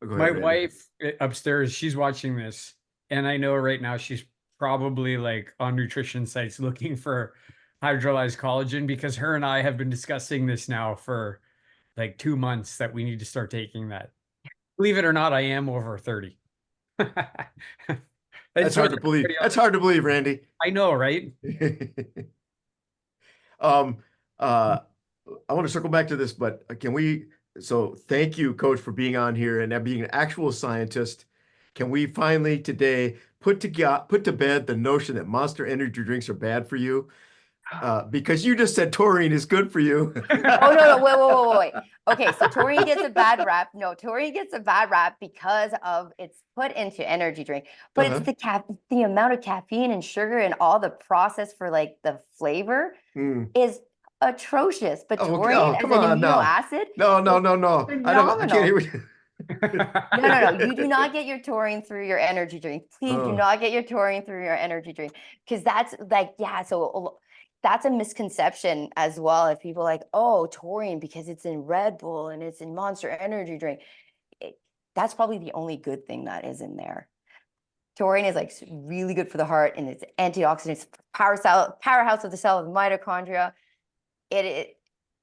my Randy. wife upstairs, she's watching this, and I know right now she's probably like on nutrition sites looking for hydrolyzed collagen, because her and I have been discussing this now for like 2 months that we need to start taking that. Believe it or not, I am over 30. That's hard to believe. That's hard to believe, Randy. I know, right? I want to circle back to this, but can we, so thank you, Coach, for being on here and being an actual scientist. Can we finally today put to bed the notion that Monster energy drinks are bad for you? Because you just said taurine is good for you. Oh, no, wait. Okay, so taurine gets a bad rap. No, taurine gets a bad rap because of it's put into energy drink, but it's the amount of caffeine and sugar and all the process for like the flavor is atrocious. But taurine as an amino acid, no. I can't hear you. No. You do not get your taurine through your energy drink. Please do not get your taurine through your energy drink, because that's like, yeah, so that's a misconception as well. If people like, oh, taurine because it's in Red Bull and it's in Monster energy drink, that's probably the only good thing that is in there. Taurine is like really good for the heart, and it's antioxidants, powerhouse of the cell of the mitochondria.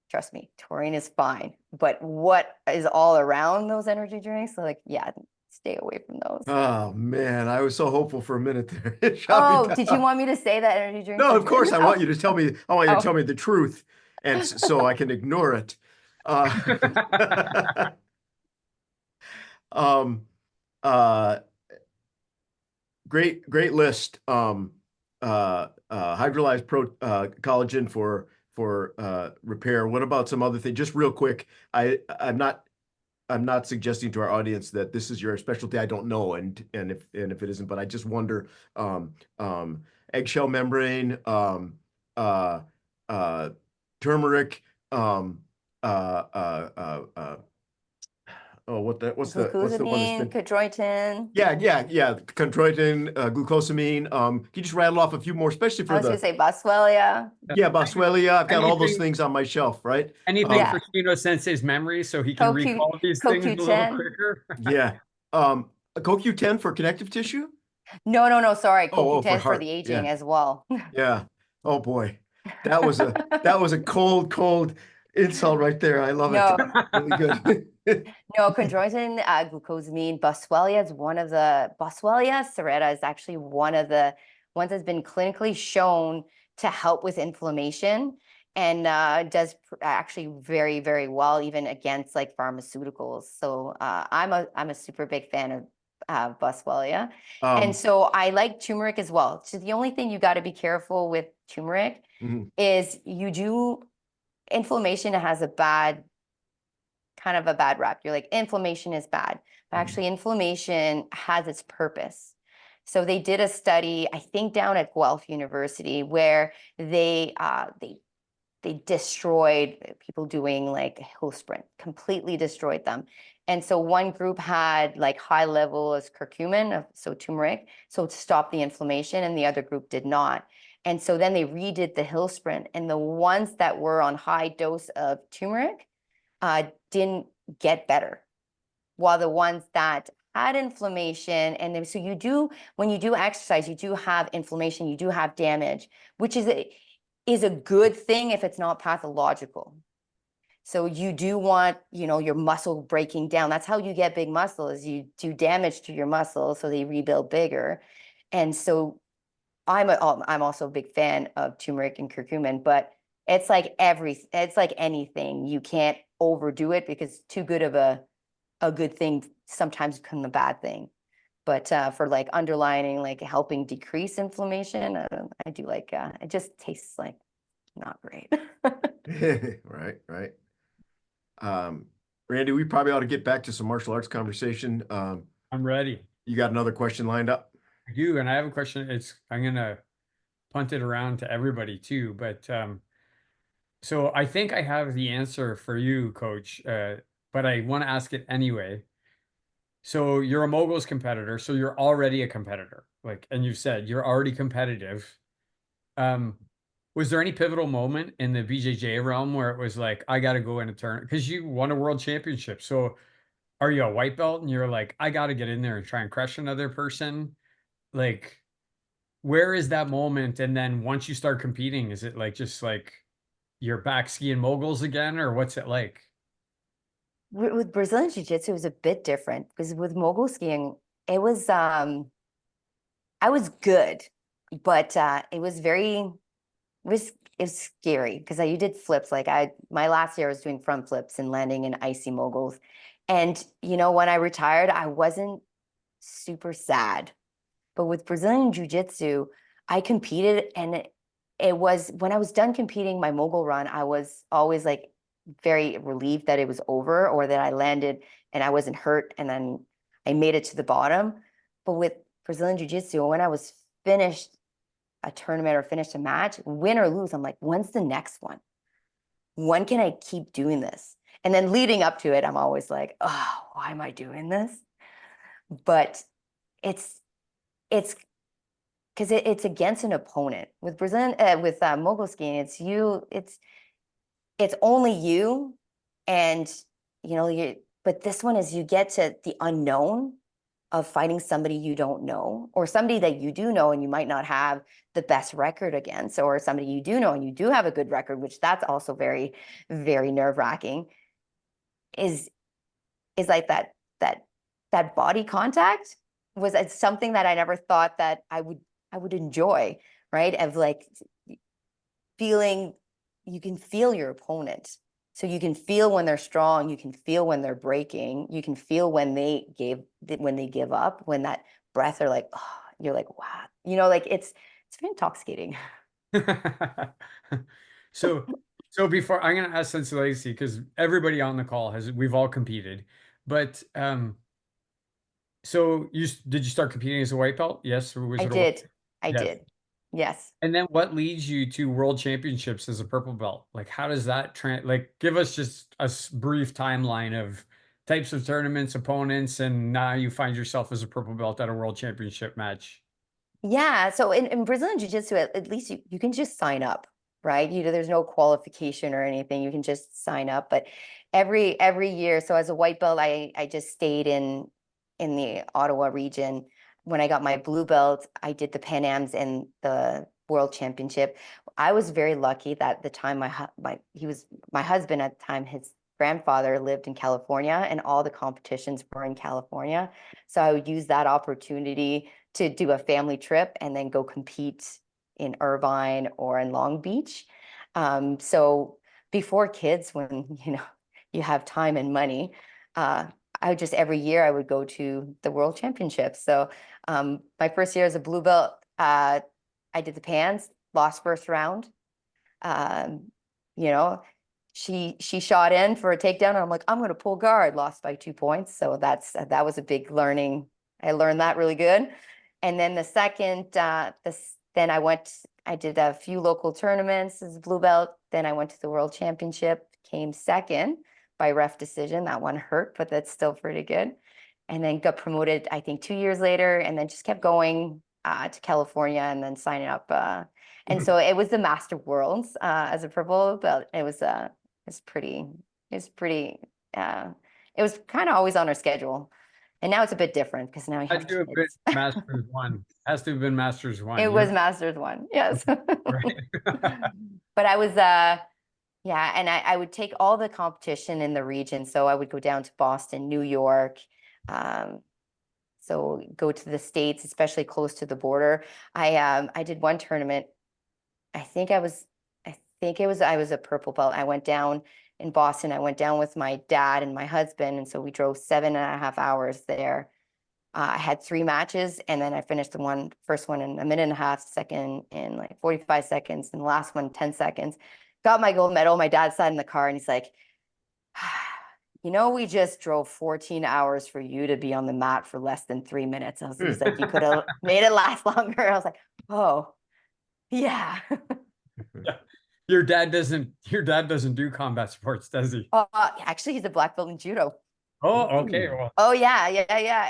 Trust me, taurine is fine. But what is all around those energy drinks? So like, yeah, stay away from those. Oh man, I was so hopeful for a minute there. Oh, did you want me to say that energy drinks? No, of course. I want you to tell me. I want you to Oh. tell me the truth, and so I can ignore it. Great list. Hydrolyzed collagen for repair. What about some other thing? Just real quick. I'm not suggesting to our audience that this is your specialty. I don't know, and if it isn't, but I just wonder. Eggshell membrane, turmeric, what's the one? Chondroitin. Yeah. Chondroitin, glucosamine. Can you just rattle off a few more, especially for I was going to say Boswellia. Yeah, Boswellia. I've got all those things on my shelf, right? Anything for Shino Sensei's memory, so he can recall these things a little quicker. Yeah. CoQ10 for connective tissue? No. Sorry, CoQ10 for the aging as well. Yeah. Oh boy, that was a cold insult right there. I love it. Really good. No, chondroitin, glucosamine, Boswellia is one of the Boswellia serrata is actually one of the ones that's been clinically shown to help with inflammation, and does actually very, very well even against like pharmaceuticals. So I'm a super big fan of Boswellia, and so I like turmeric as well. So the only thing you got to be careful with turmeric is inflammation has a bad rap. You're like, inflammation is bad, but actually inflammation has its purpose. So they did a study, I think down at Guelph University, where they destroyed people doing like a hill sprint, completely destroyed them. And so one group had like high level as curcumin, so turmeric, so to stop the inflammation, and the other group did not. And so then they redid the hill sprint, and the ones that were on high dose of turmeric didn't get better, while the ones that had inflammation, and then, so when you do exercise, you do have inflammation, you do have damage, which is a good thing if it's not pathological. So you do want, your muscle breaking down. That's how you get big muscle, is you do damage to your muscle so they rebuild bigger. And so I'm also a big fan of turmeric and curcumin, but it's like anything. You can't overdo it, because too good of a good thing sometimes becomes a bad thing. But for like underlining, like helping decrease inflammation, I do like, it just tastes like not great. Right, right. Randy, we probably ought to get back to some martial arts conversation. I'm ready. You got another question lined up? I do, and I have a question. I'm gonna punt it around to everybody too, but so I think I have the answer for you, Coach, but I want to ask it anyway. So you're a moguls competitor, so you're already a competitor, like, and you said you're already competitive. Um, was there any pivotal moment in the BJJ realm where it was like, I got to go in a tournament because you won a world championship? So are you a white belt and you're like, I got to get in there and try and crush another person? Like, where is that moment? And then once you start competing, is it like just like you're back skiing moguls again, or what's it like? With Brazilian Jiu-Jitsu, it was a bit different because with mogul skiing, it was I was good, but it was it's scary because you did flips. Like my last year I was doing front flips and landing in icy moguls. And when I retired, I wasn't super sad. But with Brazilian Jiu-Jitsu, I competed, and it was when I was done competing my mogul run, I was always like very relieved that it was over, or that I landed and I wasn't hurt, and then I made it to the bottom. But with Brazilian Jiu-Jitsu, when I was finished a tournament or finished a match, win or lose, I'm like, when's the next one? When can I keep doing this? And then leading up to it, I'm always like, oh, why am I doing this? But it's because it's against an opponent. With Brazilian, with mogul skiing, it's only you, and but this one is you get to the unknown of fighting somebody you don't know, or somebody that you do know and you might not have the best record against, or somebody you do know and you do have a good record, which that's also very, very nerve-wracking, is like that body contact was something that I never thought that I would enjoy, right? Of like feeling, you can feel your opponent. So you can feel when they're strong, you can feel when they're breaking, you can feel when they give up, when that breath are like, oh, you're like, wow, like it's very intoxicating. So, so before I'm gonna ask Sensei Legacy, because everybody on the call we've all competed, but so did you start competing as a white belt? Yes, or was I it did. I yes. did. Yes. And then what leads you to world championships as a purple belt? Like, how does that like give us just a brief timeline of types of tournaments, opponents, and now you find yourself as a purple belt at a world championship match. Yeah. So in Brazilian Jiu-Jitsu, at least you can just sign up, right? There's no qualification or anything. You can just sign up. But every year, so as a white belt, I just stayed in the Ottawa region. When I got my blue belt, I did the Pan Ams and the World Championship. I was very lucky that the time my husband at the time, his grandfather lived in California, and all the competitions were in California. So I would use that opportunity to do a family trip and then go compete in Irvine or in Long Beach. So before kids, when you have time and money, I just every year I would go to the World Championships. So my first year as a blue belt, I did the pans, lost first round. You know, she shot in for a takedown, and I'm like, I'm going to pull guard, lost by 2 points. So that was a big learning. I learned that really good. And then the second, then I did a few local tournaments as a blue belt. Then I went to the World Championship, came second by ref decision. That one hurt, but that's still pretty good. And then got promoted, I think 2 years later, and then just kept going to California and then signing up. And so it was the Master Worlds as a purple belt. It was pretty, it was kind of always on our schedule. And now it's a bit different because now you have To have been kids. Masters 1. Has to have been Masters 1. It was Masters 1, yes. Right. But I was yeah, and I would take all the competition in the region. So I would go down to Boston, New York, so go to the States, especially close to the border. I did one tournament. I was a purple belt. I went down in Boston. I went down with my dad and my husband, and so we drove 7.5 hours there. I had 3 matches, and then I finished the first one in a minute and a half, second in like 45 seconds, and the last one 10 seconds. Got my gold medal. My dad sat in the car and he's like, you know, we just drove 14 hours for you to be on the mat for less than 3 minutes. He's like, you could have made it last longer. I was like, oh, yeah. Yeah. Your dad doesn't do combat sports, does he? Actually, he's a black belt in judo. Oh, okay. Well, Oh yeah.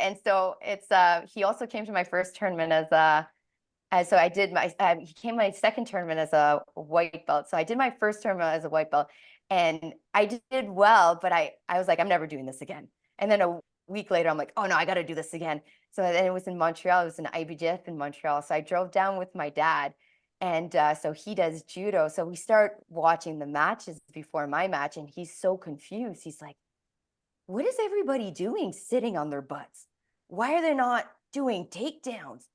And so it's he also came to my first tournament as so I did my he came my second tournament as a white belt. So I did my first tournament as a white belt, and I did well, but I was like, I'm never doing this again. And then a week later, I'm like, oh no, I got to do this again. So then it was in Montreal. It was an IBJJF in Montreal. So I drove down with my dad, and so he does judo. So we start watching the matches before my match, and he's so confused. He's like, what is everybody doing sitting on their butts? Why are they not doing takedowns?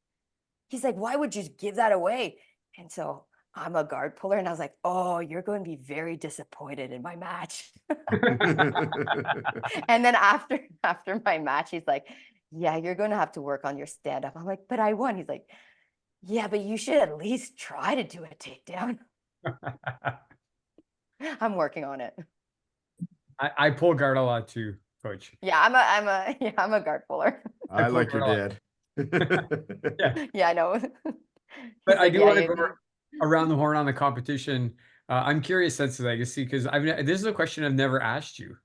He's like, why would you give that away? And so I'm a guard puller, and I was like, oh, you're going to be very disappointed in my match. And then after my match, he's like, yeah, you're going to have to work on your stand-up. I'm like, but I won. He's like, yeah, but you should at least try to do a takedown. I'm working on it. I pull guard a lot too, Coach. Yeah, I'm a guard puller. I like your dad. Yeah. Yeah, I know. But He's I like, do yeah, want to you- go around the horn on the competition. I'm curious, Sensei Legacy, because this is a question I've never asked you.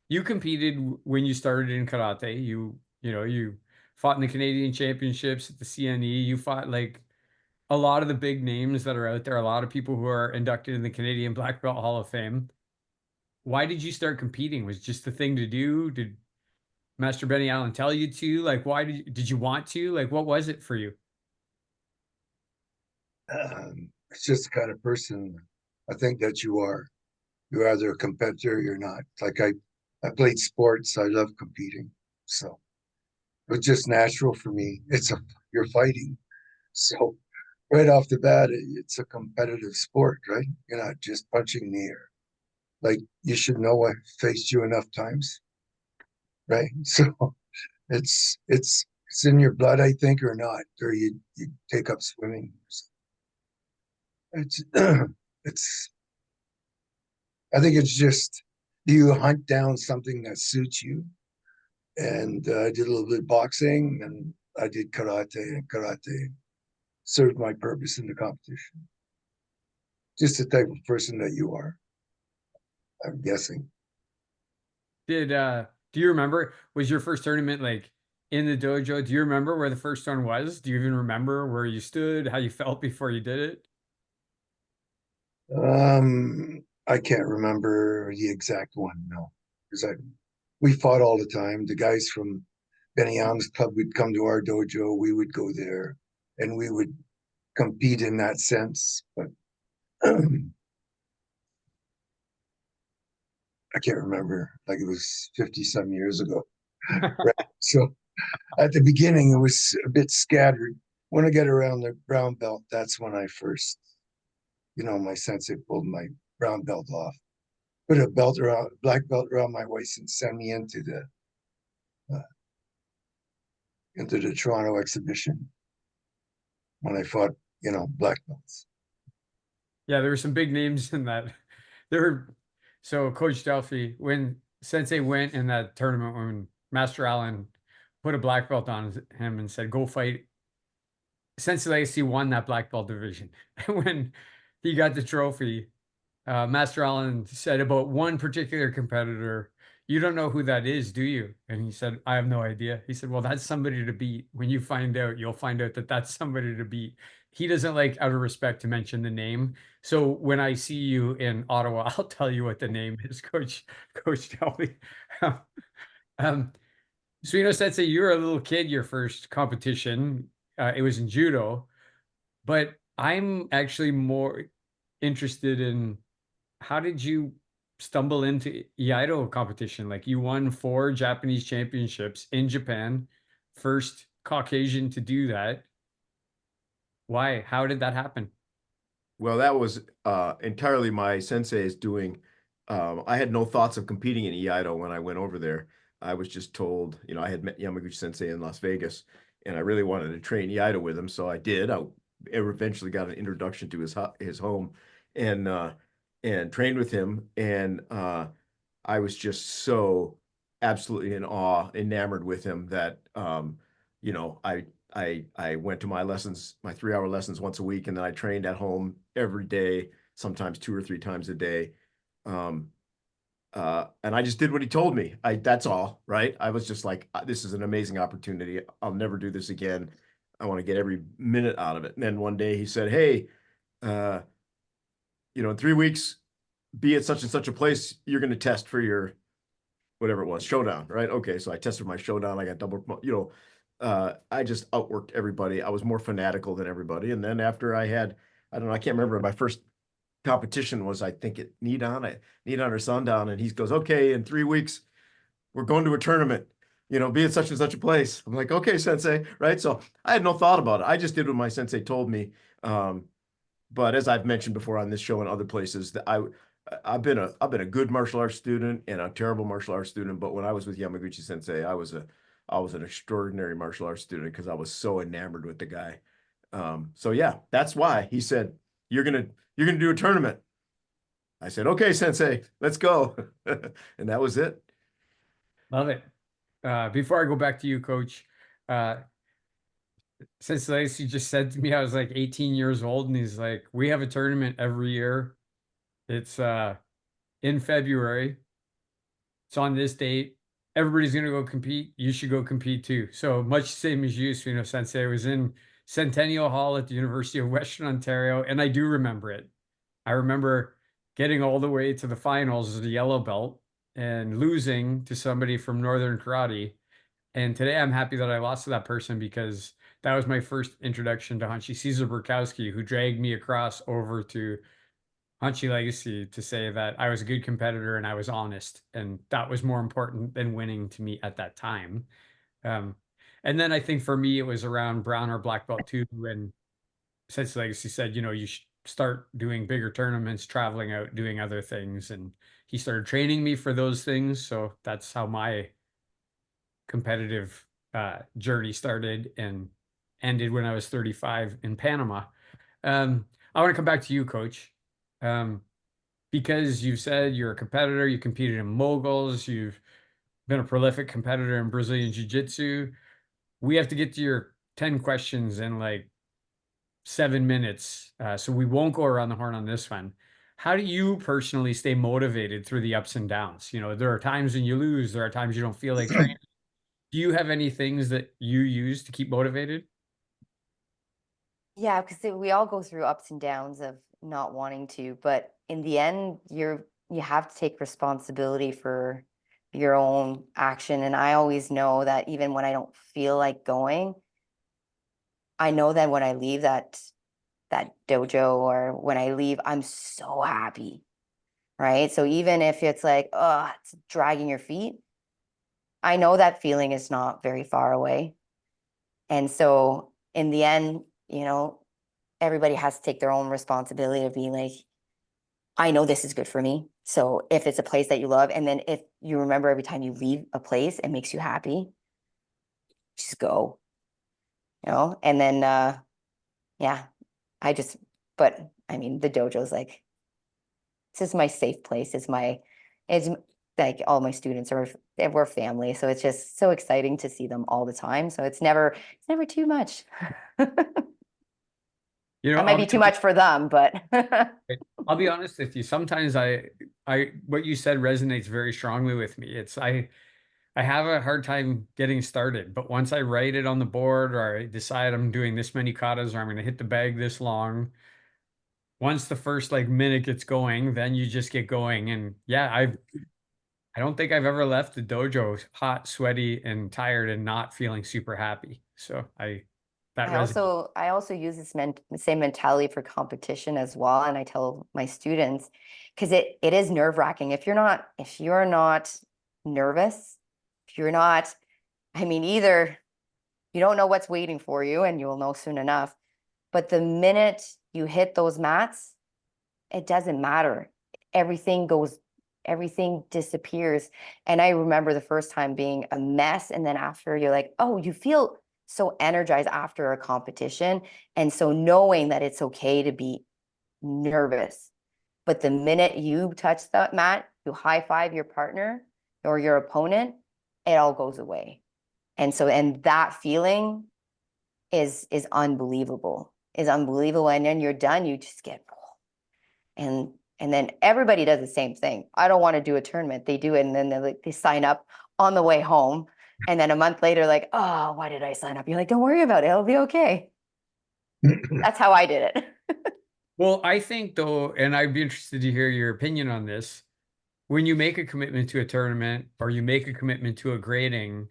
You competed when you started in karate. You fought in the Canadian Championships at the CNE. You fought like a lot of the big names that are out there. A lot of people who are inducted in the Canadian Black Belt Hall of Fame. Why did you start competing? Was it just the thing to do? Did Master Benny Allen tell you to? Like, why did you want to? Like, what was it for you? It's just the kind of person I think that you are. You're either a competitor or you're not. Like I played sports. I love competing. So it was just natural for me. You're fighting. So right off the bat, it's a competitive sport, right? You're not just punching in the air. Like you should know I faced you enough times, right? So it's in your blood, I think, or not, or you take up swimming. It's it's I think it's just you hunt down something that suits you. And I did a little bit of boxing, and I did karate, and karate served my purpose in the competition. Just the type of person that you are, I'm guessing. Do you remember, was your first tournament like in the dojo? Do you remember where the first one was? Do you even remember where you stood, how you felt before you did it? I can't remember the exact one, no, because we fought all the time. The guys from Benny Young's club would come to our dojo, we would go there, and we would compete in that sense. But I can't remember, like it was 50 some years ago. Right? So at the beginning, it was a bit scattered. When I got around the brown belt, that's when I first, my sensei pulled my brown belt off, put a black belt around my waist, and sent me into the Toronto exhibition when I fought, black belts. Yeah, there were some big names in that. So Coach Delphie, when Sensei went in that tournament, when Master Allen put a black belt on him and said, go fight, Sensei Legacy won that black belt division. And when he got the trophy, Master Allen said about one particular competitor, you don't know who that is, do you? And he said, I have no idea. He said, well, that's somebody to beat. When you find out, you'll find out that that's somebody to beat. He doesn't like, out of respect, to mention the name. So when I see you in Ottawa, I'll tell you what the name is, Coach Delphie. So, Sensei, you were a little kid, your first competition, it was in judo, but I'm actually more interested in, how did you stumble into Iaido competition? Like, you won 4 Japanese championships in Japan, first Caucasian to do that. Why? How did that happen? Well, that was entirely my sensei's doing. I had no thoughts of competing in Iaido when I went over there. I was just told, you know, I had met Yamaguchi Sensei in Las Vegas, and I really wanted to train Iaido with him, so I did. I eventually got an introduction to his home, and trained with him, and I was just so absolutely in awe, enamored with him that you know, I went to my lessons, my 3-hour lessons once a week, and then I trained at home every day, sometimes 2 or 3 times a day. And I just did what he told me. That's all, right? I was just like, this is an amazing opportunity. I'll never do this again. I want to get every minute out of it. And then one day he said, hey, you know, in 3 weeks, be at such and such a place, you're going to test for your whatever it was, showdown, right? Okay, so I tested my showdown. I got double, you know, I just outworked everybody. I was more fanatical than everybody. And then after I had, I don't know, I can't remember, my first competition was, I think at Nidon or Sundown, and he goes, okay, in 3 weeks, we're going to a tournament, you know, be at such and such a place. I'm like, okay, sensei, right? So I had no thought about it. I just did what my sensei told me. But as I've mentioned before on this show and other places, that I've been a good martial arts student and a terrible martial arts student. But when I was with Yamaguchi Sensei, I was an extraordinary martial arts student because I was so enamored with the guy. So yeah, that's why he said, you're gonna do a tournament. I said, okay, Sensei, let's go. And that was it. Love it. Before I go back to you, Coach, since Lacey just said to me I was like 18 years old, and he's like, we have a tournament every year. It's in February. It's on this date. Everybody's gonna go compete. You should go compete too. So much the same as you, Suino Sensei. I was in Centennial Hall at the University of Western Ontario, and I do remember it. I remember getting all the way to the finals as a yellow belt and losing to somebody from Northern Karate. And today I'm happy that I lost to that person because that was my first introduction to Hanshi Cesar Burkowski, who dragged me across over to Hanshi Legacy to say that I was a good competitor and I was honest. And that was more important than winning to me at that time. Um, and then I think for me, it was around brown or black belt too. And since Legacy said, you know, you should start doing bigger tournaments, traveling out, doing other things. And he started training me for those things. So that's how my competitive journey started and ended when I was 35 in Panama. I want to come back to you, Coach, because you've said you're a competitor, you competed in moguls, you've been a prolific competitor in Brazilian Jiu-Jitsu. We have to get to your 10 questions in like 7 minutes, so we won't go around the horn on this one. How do you personally stay motivated through the ups and downs? You know, there are times when you lose, there are times you don't feel like training. Do you have any things that you use to keep motivated? Yeah, because we all go through ups and downs of not wanting to, but in the end, you have to take responsibility for your own action. And I always know that even when I don't feel like going, I know that when I leave that dojo or when I leave, I'm so happy, right? So even if it's like, oh, it's dragging your feet, I know that feeling is not very far away. And so in the end, you know, everybody has to take their own responsibility of being like, I know this is good for me. So if it's a place that you love, and then if you remember every time you leave a place, it makes you happy, just go, you know? And then, yeah, but I mean, the dojo's like, this is my safe place. It's like all my students we're family. So it's just so exciting to see them all the time. So it's never too much. You I know, might be too much for them, but I'll be honest with you. Sometimes what you said resonates very strongly with me. I have a hard time getting started, but once I write it on the board or I decide I'm doing this many katas or I'm going to hit the bag this long, once the first like minute gets going, then you just get going. And yeah, I don't think I've ever left the dojo hot, sweaty, and tired and not feeling super happy. So that resonates. I also use the same mentality for competition as well. And I tell my students, because it is nerve-wracking. If you're not nervous, if you're not, I mean, either you don't know what's waiting for you and you'll know soon enough. But the minute you hit those mats, it doesn't matter. Everything goes everything disappears. And I remember the first time being a mess. And then after, you're like, oh, you feel so energized after a competition. And so knowing that it's okay to be nervous. But the minute you touch that mat, you high five your partner or your opponent, it all goes away. And so, and that feeling is unbelievable, And then you're done, you just get, and then everybody does the same thing. I don't want to do a tournament. They do it, and then they sign up on the way home. And then a month later, like, oh, why did I sign up? You're like, don't worry about it. It'll be okay. That's how I did it. Well, I think though, and I'd be interested to hear your opinion on this, when you make a commitment to a tournament or you make a commitment to a grading,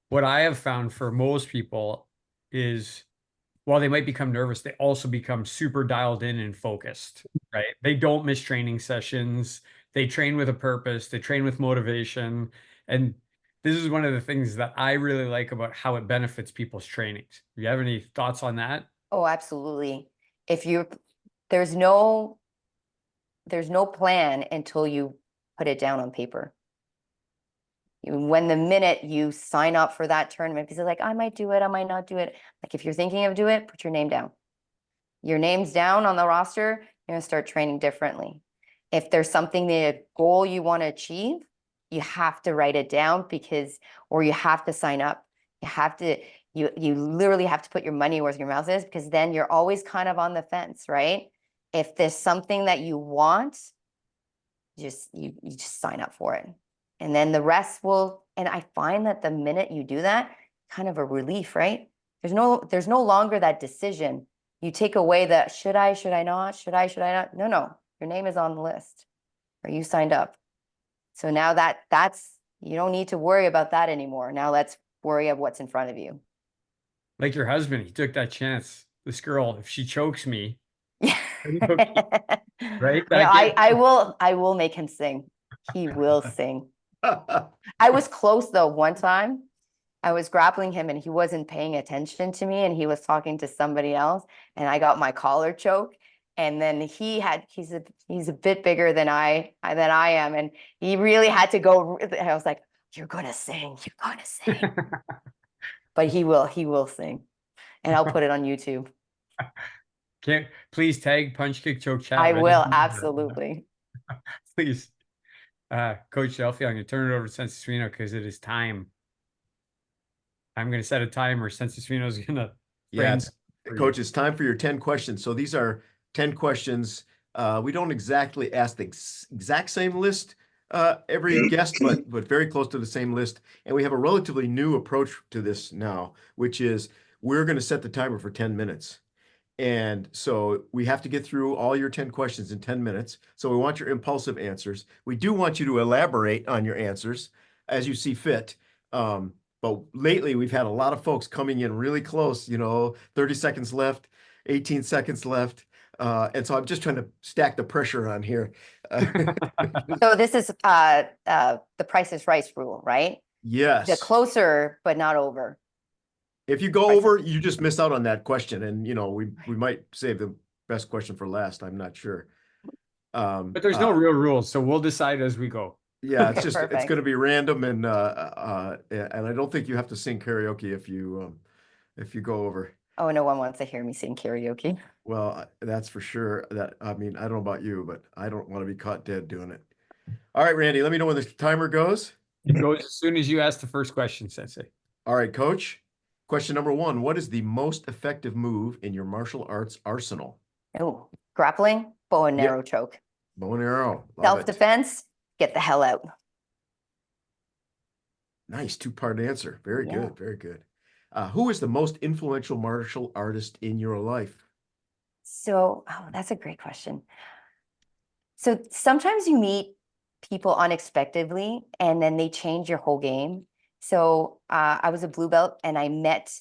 what I have found for most people is while they might become nervous, they also become super dialed in and focused, right? They don't miss training sessions. They train with a purpose. They train with motivation. And this is one of the things that I really like about how it benefits people's trainings. Do you have any thoughts on that? Oh, absolutely. If you, there's no plan until you put it down on paper. When the minute you sign up for that tournament, because like, I might do it, I might not do it. Like if you're thinking of doing it, put your name down. Your name's down on the roster, you're gonna start training differently. If there's something, the goal you want to achieve, you have to write it down or you have to sign up. You have to, you literally have to put your money where your mouth is, because then you're always kind of on the fence, right? If there's something that you want, you just sign up for it. And then the rest will, and I find that the minute you do that, kind of a relief, right? There's no longer that decision. You take away the should I not? No, your name is on the list or you signed up. So now that's, you don't need to worry about that anymore. Now let's worry of what's in front of you. Like your husband, he took that chance. This girl, if she chokes me, Yeah. right? I will make him sing. He will sing. I was close though. One time I was grappling him and he wasn't paying attention to me and he was talking to somebody else and I got my collar choke. And then he's a bit bigger than I am. And he really had to go. I was like, you're going to sing. But he will sing. And I'll put it on YouTube. Can't please tag punch kick choke chat. I will, absolutely. Please. Coach Delphie, I'm going to turn it over to Sensei because it is time. I'm going to set a timer. Sensei is going to. Yeah, Coach, it's time for your 10 questions. So these are 10 questions. We don't exactly ask the exact same list every guest, but very close to the same list. And we have a relatively new approach to this now, which is we're going to set the timer for 10 minutes. And so we have to get through all your 10 questions in 10 minutes. So we want your impulsive answers. We do want you to elaborate on your answers as you see fit. But lately we've had a lot of folks coming in really close, 30 seconds left, 18 seconds left. And so I'm just trying to stack the pressure on here. So this is the Price is Right rule, right? Yes. The closer, but not over. If you go over, you just miss out on that question. And, we might save the best question for last. I'm not sure. But there's no real rules. So we'll decide as we go. Yeah, it's just, it's going to be random. And I don't think you have to sing karaoke if you go over. Oh, no one wants to hear me sing karaoke. Well, that's for sure. I don't know about you, but I don't want to be caught dead doing it. All right, Randy, let me know when the timer goes. It goes as soon as you ask the first question, Sensei. All right, Coach. Question number 1, what is the most effective move in your martial arts arsenal? Oh, grappling, bow and arrow choke. Bow and arrow. Self-defense, get the hell out. Nice 2-part answer. Very good. Very good. Who is the most influential martial artist in your life? So, that's a great question. So sometimes you meet people unexpectedly and then they change your whole game. So I was a blue belt and I met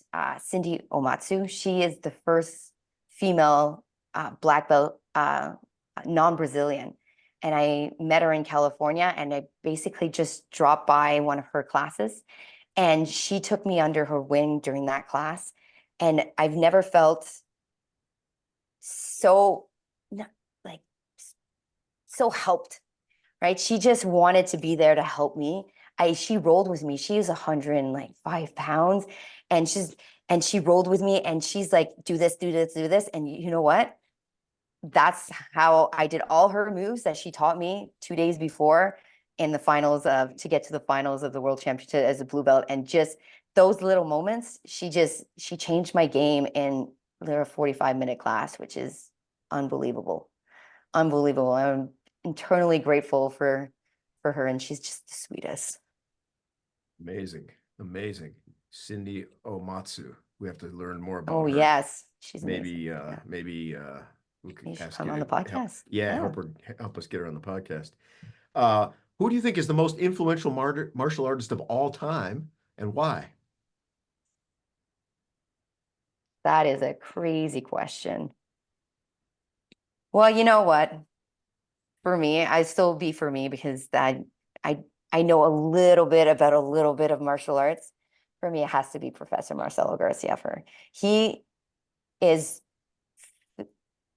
Cindy Omatsu. She is the first female black belt, non-Brazilian. And I met her in California and I basically just dropped by one of her classes. And she took me under her wing during that class. And I've never felt so helped. right? She just wanted to be there to help me. She rolled with me. She is 105 pounds, and she rolled with me, and she's like, do this, do this, do this. And you know what? That's how I did all her moves that she taught me 2 days before in the finals to get to the finals of the world championship as a blue belt. And just those little moments, she changed my game in their 45-minute class, which is unbelievable. Unbelievable. I'm internally grateful for her, and she's just the sweetest. Amazing. Amazing. Cindy Omatsu. We have to learn more about Oh, her. yes. She's Maybe, amazing. Yeah. maybe we could You should ask come you on the to help. podcast. Yeah, Yeah. help us get her on the podcast. Who do you think is the most influential martial artist of all time, and why? That is a crazy question. Well, you know what? For me, I still be for me because I know a little bit about a little bit of martial arts. For me, it has to be Professor Marcelo Garcia. He is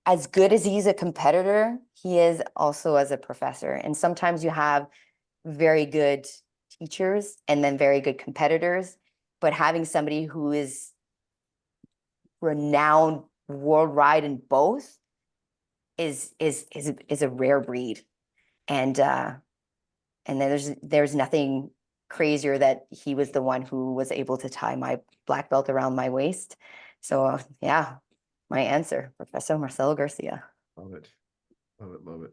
as good as he's a competitor, he is also as a professor. And sometimes you have very good teachers and then very good competitors, but having somebody who is renowned worldwide in both is a rare breed. And then there's nothing crazier that he was the one who was able to tie my black belt around my waist. So yeah, my answer, Professor Marcelo Garcia. Love it. Love it. Love it.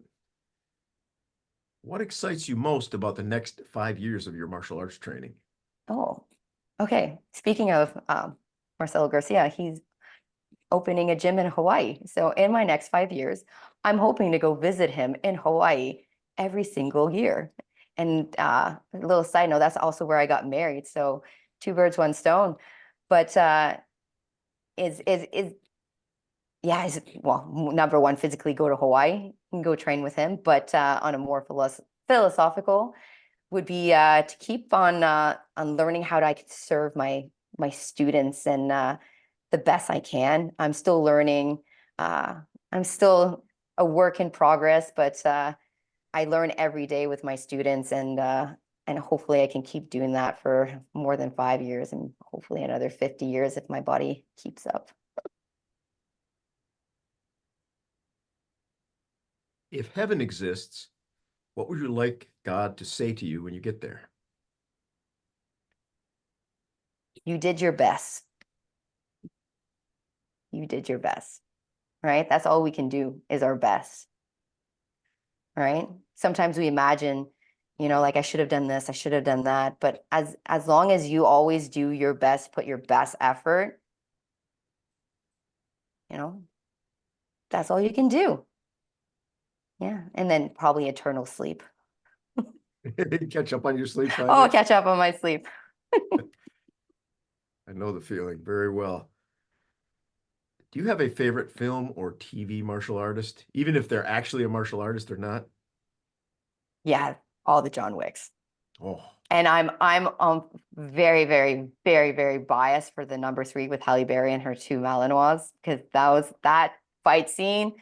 What excites you most about the next 5 years of your martial arts training? Oh, okay. Speaking of Marcelo Garcia, he's opening a gym in Hawaii. So in my next 5 years, I'm hoping to go visit him in Hawaii every single year. And a little side note, that's also where I got married. So 2 birds, 1 stone. But well, number one, physically go to Hawaii and go train with him. But on a more philosophical would be to keep on learning how I could serve my students and the best I can. I'm still learning. I'm still a work in progress, but I learn every day with my students, and hopefully I can keep doing that for more than 5 years, and hopefully another 50 years if my body keeps up. If heaven exists, what would you like God to say to you when you get there? You did your best. You did your best, right? That's all we can do is our best, right? Sometimes we imagine, like I should have done this, I should have done that. But as long as you always do your best, put your best effort, that's all you can do. Yeah. And then probably eternal sleep. Catch up on your sleep Oh, finally? catch up on my sleep. I know the feeling very well. Do you have a favorite film or TV martial artist, even if they're actually a martial artist or not? Yeah, all the John Wicks. Oh, And I'm very, very, very, very biased for the number 3 with Halle Berry and her 2 Malinois, because that fight scene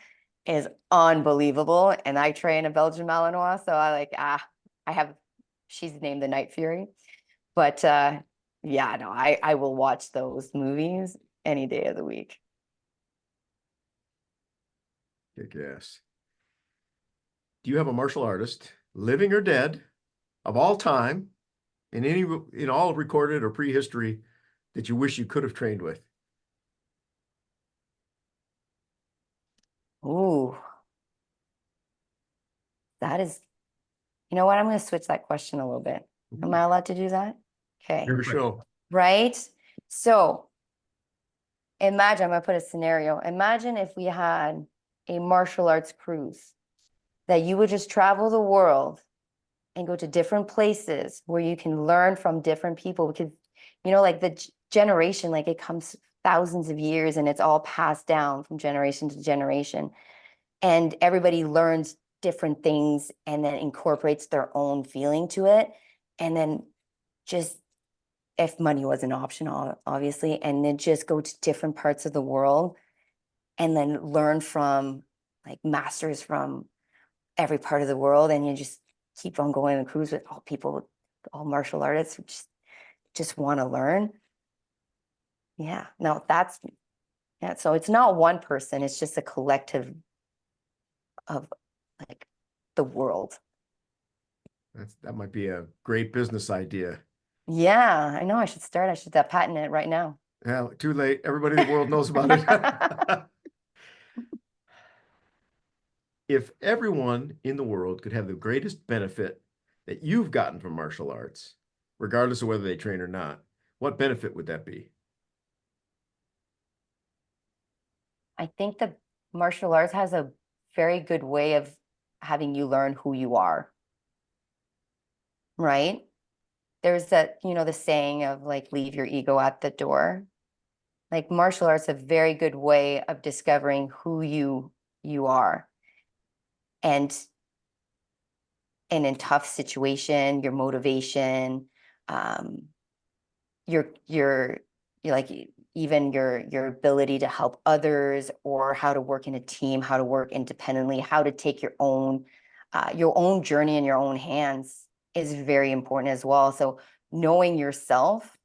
is unbelievable. And I train a Belgian Malinois, so she's named the Night Fury. But yeah, no, I will watch those movies any day of the week. kick ass. Do you have a martial artist, living or dead, of all time, in all recorded or prehistory, that you wish you could have trained with? Ooh, that is, you know what? I'm going to switch that question a little bit. Am I allowed to do that? Okay. Your show. Right? So imagine, I'm going to put a scenario. Imagine if we had a martial arts cruise that you would just travel the world and go to different places where you can learn from different people, because, like the generation, like it comes thousands of years and it's all passed down from generation to generation. And everybody learns different things and then incorporates their own feeling to it. And then just, if money was an option, obviously, and then just go to different parts of the world and then learn from like masters from every part of the world. And you just keep on going and cruise with all martial artists who just want to learn. Yeah, no, yeah. So it's not one person, it's just a collective of like the world. That might be a great business idea. Yeah, I know. I should patent it right now. Yeah, too late. Everybody in the world knows about it. If everyone in the world could have the greatest benefit that you've gotten from martial arts, regardless of whether they train or not, what benefit would that be? I think the martial arts has a very good way of having you learn who you are, right? There's that, the saying of like, leave your ego at the door. Like martial arts, a very good way of discovering who you are. And in tough situation, your motivation, your like even your ability to help others, or how to work in a team, how to work independently, how to take your own journey in your own hands is very important as well. So knowing yourself,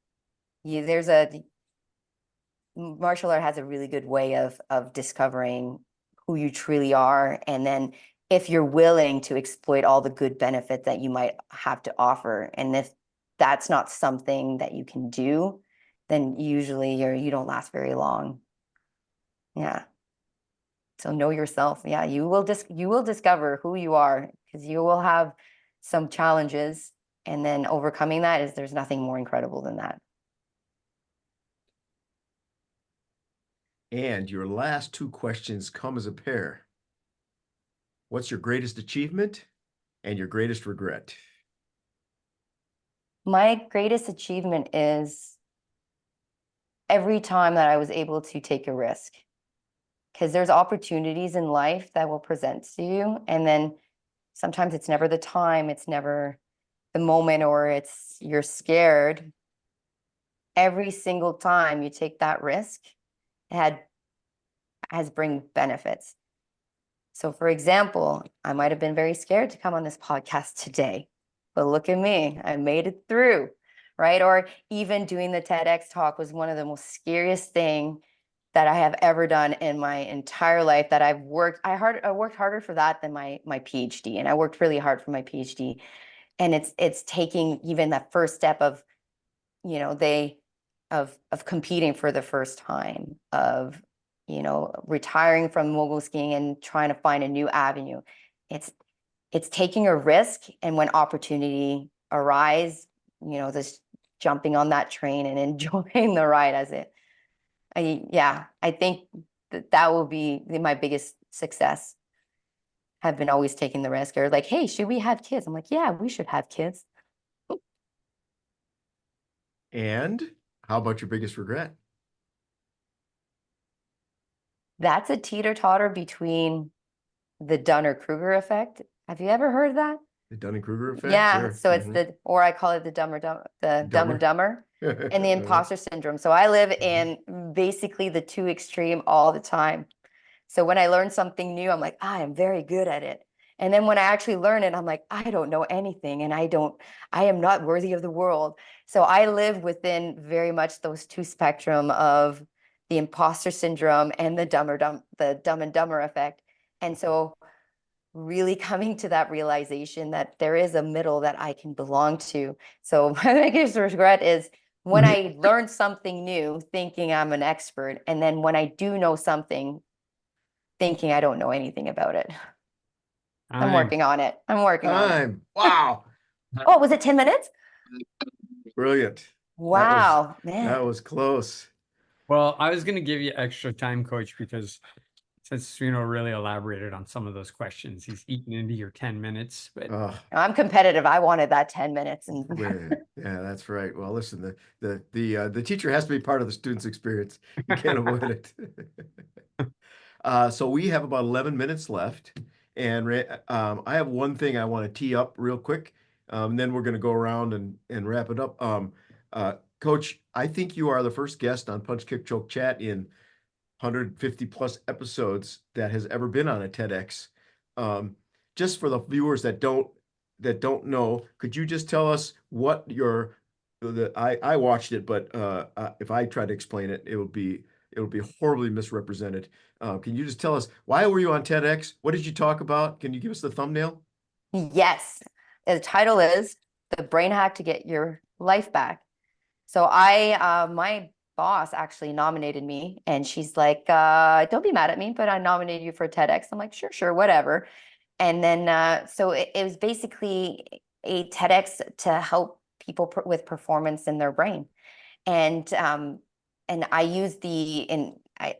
martial art has a really good way of discovering who you truly are. And then if you're willing to exploit all the good benefit that you might have to offer, and if that's not something that you can do, then usually you don't last very long. Yeah. So know yourself. Yeah, you will discover who you are, because you will have some challenges, and then overcoming that there's nothing more incredible than that. And your last two questions come as a pair. What's your greatest achievement and your greatest regret? My greatest achievement is every time that I was able to take a risk, because there's opportunities in life that will present to you, and then sometimes it's never the time, it's never the moment, or you're scared. Every single time you take that risk, it has bring benefits. So for example, I might have been very scared to come on this podcast today, but look at me, I made it through, right? Or even doing the TEDx talk was one of the most scariest thing that I have ever done in my entire life. That I worked harder for that than my PhD, and I worked really hard for my PhD. And it's taking even that first step of, of competing for the first time, of retiring from mogul skiing and trying to find a new avenue. It's taking a risk, and when opportunity arise, just jumping on that train and enjoying the ride as it. I think that will be my biggest success. Have been always taking the risk, or like, hey, should we have kids? I'm like, yeah, we should have kids. And how about your biggest regret? That's a teeter-totter between the Dunning-Kruger effect. Have you ever heard of that? The Dunning-Kruger effect? Yeah, Sure. so it's or I call it the Dumb and Dumber and the imposter syndrome. So I live in basically the two extreme all the time. So when I learn something new, I'm like, I am very good at it. And then when I actually learn it, I'm like, I don't know anything, and I am not worthy of the world. So I live within very much those two spectrum of the imposter syndrome and the Dumb and Dumber effect. And so really coming to that realization that there is a middle that I can belong to. So my biggest regret is when I learn something new, thinking I'm an expert, and then when I do know something, thinking I don't know anything about it. I'm working on it. I'm working on it. Wow. Oh, was it 10 minutes? Brilliant. Wow, man. That was close. Well, I was going to give you extra time, Coach, because since really elaborated on some of those questions, he's eaten into your 10 minutes. But I'm competitive. I wanted that 10 minutes. And yeah, that's right. Well, listen, the teacher has to be part of the student's experience. You can't avoid it. So we have about 11 minutes left, and I have one thing I want to tee up real quick. Then we're going to go around and wrap it up. Coach, I think you are the first guest on Punch Kick Choke Chat in 150 plus episodes that has ever been on a TEDx. Just for the viewers that don't that don't know, could you just tell us what I watched it, but if I try to explain it, it'll be horribly misrepresented. Can you just tell us, why were you on TEDx? What did you talk about? Can you give us the thumbnail? Yes. The title is The Brain Hack to Get Your Life Back. So my boss actually nominated me, and she's like, don't be mad at me, but I nominated you for TEDx. I'm like, sure, whatever. And then, so it was basically a TEDx to help people with performance in their brain. And I used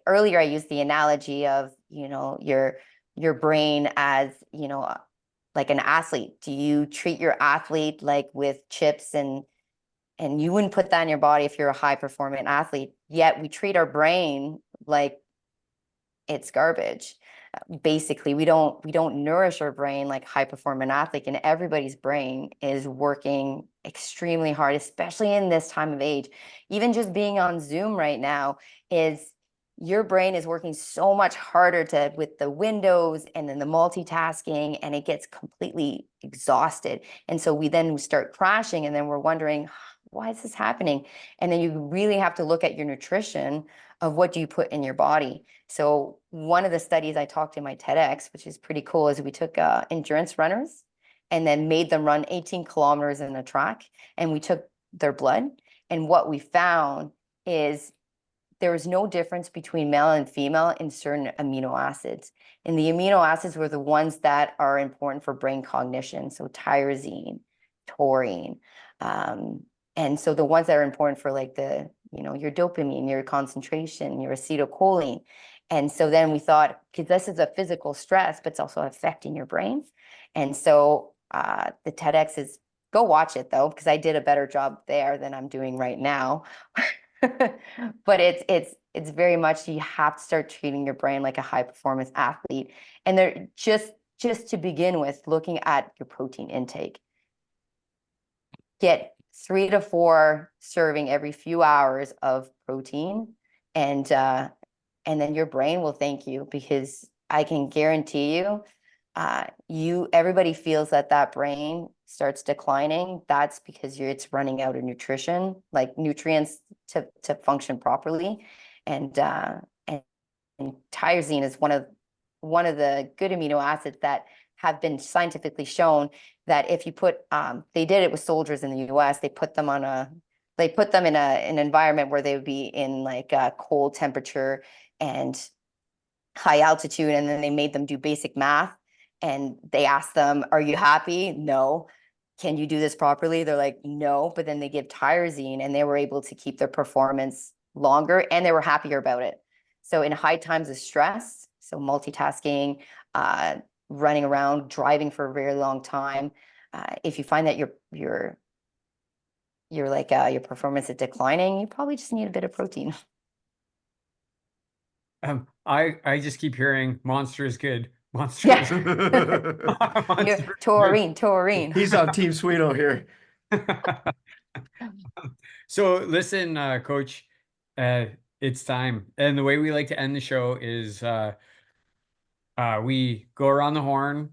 earlier I used the analogy of, your brain as, like an athlete. Do you treat your athlete like with chips, and you wouldn't put that in your body if you're a high performing athlete, yet we treat our brain like it's garbage. Basically, we don't nourish our brain like high performing athlete, and everybody's brain is working extremely hard, especially in this time of age. Even just being on Zoom right now, is your brain is working so much harder with the windows and then the multitasking, and it gets completely exhausted. And so we start crashing, and then we're wondering, why is this happening? And then you really have to look at your nutrition of what do you put in your body. So one of the studies I talked in my TEDx, which is pretty cool, is we took endurance runners and then made them run 18 kilometers in a track, and we took their blood. And what we found is there was no difference between male and female in certain amino acids. And the amino acids were the ones that are important for brain cognition. So tyrosine, taurine, and so the ones that are important for like your dopamine, your concentration, your acetylcholine. And so then we thought, because this is a physical stress, but it's also affecting your brain. And so the TEDx is, go watch it though, because I did a better job there than I'm doing right now. But it's very much, you have to start treating your brain like a high performance athlete. And they're just to begin with, looking at your protein intake. Get 3 to 4 serving every few hours of protein, and then your brain will thank you, because I can guarantee you, everybody feels that brain starts declining. That's because it's running out of nutrition, like nutrients to function properly. And tyrosine is one of the good amino acids that have been scientifically shown that if you put, they did it with soldiers in the US, they put them in an environment where they would be in like a cold temperature and high altitude, and then they made them do basic math, and they asked them, are you happy? No. Can you do this properly? They're like, no. But then they give tyrosine, and they were able to keep their performance longer, and they were happier about it. So in high times of stress, so multitasking, running around, driving for a very long time, if you find that your performance is declining, you probably just need a bit of protein. I just keep hearing monster is good. Monster Yeah. is good. Monster is good. Taurine. He's on Team Sweeno here. So listen, Coach, it's time. And the way we like to end the show is we go around the horn,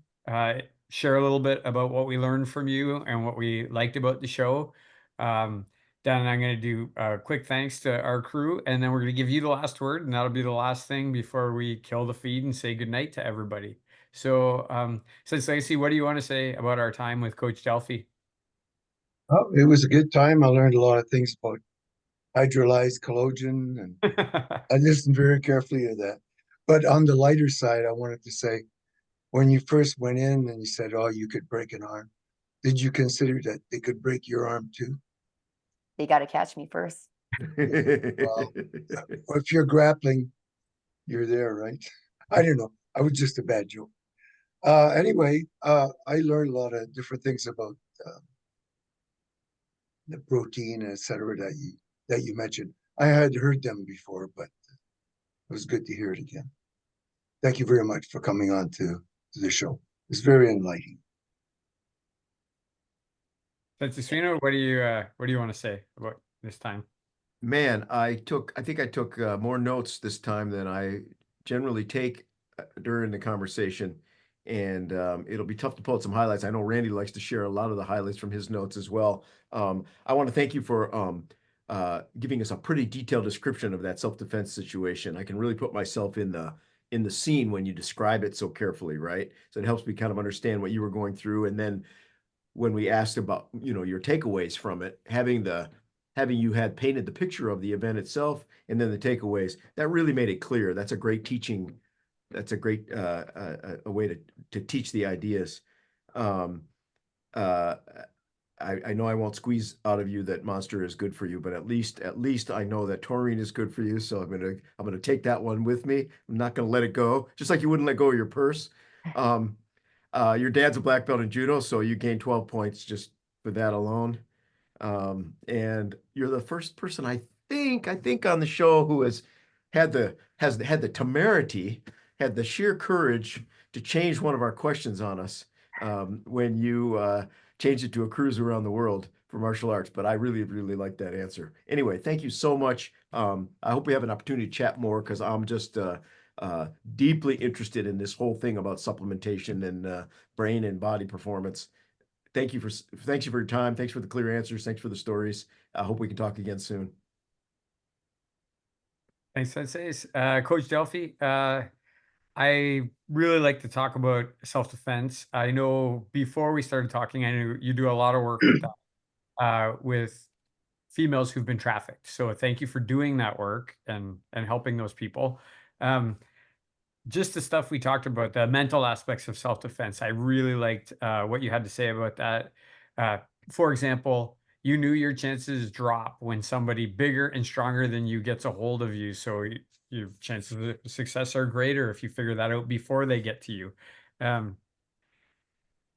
share a little bit about what we learned from you and what we liked about the show. Then I'm going to do a quick thanks to our crew, and then we're going to give you the last word, and that'll be the last thing before we kill the feed and say goodnight to everybody. So, Lacey, what do you want to say about our time with Coach Delphie? Oh, it was a good time. I learned a lot of things about hydrolyzed collagen, and I listened very carefully to that. But on the lighter side, I wanted to say, when you first went in and you said, oh, you could break an arm, did you consider that they could break your arm too? They got to catch me first. Well, if you're grappling, you're there, right? I don't know. I was just a bad joke. Anyway, I learned a lot of different things about the protein, etc., that you mentioned. I had heard them before, but it was good to hear it again. Thank you very much for coming on to the show. It's very enlightening. Sweeno, what do you want to say about this time? Man, I think I took more notes this time than I generally take during the conversation. and it'll be tough to pull out some highlights. I know Randy likes to share a lot of the highlights from his notes as well. I want to thank you for giving us a pretty detailed description of that self-defense situation. I can really put myself in the scene when you describe it so carefully, right? So it helps me kind of understand what you were going through. And then when we asked about, your takeaways from it, having you had painted the picture of the event itself and then the takeaways, that really made it clear. That's a great teaching. That's a great a way to teach the ideas. Um, uh, I know I won't squeeze out of you that Monster is good for you, but at least I know that taurine is good for you. So I'm gonna take that one with me. I'm not gonna let it go. Just like you wouldn't let go of your purse. Um, your dad's a black belt in judo, so you gained 12 points just for that alone. And you're the first person I think on the show who has had the temerity, had the sheer courage to change one of our questions on us when you changed it to a cruise around the world for martial arts. But I really, really like that answer. Anyway, thank you so much. I hope we have an opportunity to chat more because I'm just deeply interested in this whole thing about supplementation and brain and body performance. Thank you for your time. Thanks for the clear answers. Thanks for the stories. I hope we can talk again soon. Thanks, Senseis. Coach Delphie, I really like to talk about self-defense. I know before we started talking, I knew you do a lot of work with that, with females who've been trafficked. So thank you for doing that work and helping those people. Just the stuff we talked about, the mental aspects of self-defense. I really liked what you had to say about that. Uh, for example, you knew your chances drop when somebody bigger and stronger than you gets a hold of you. So your chances of success are greater if you figure that out before they get to you. Um,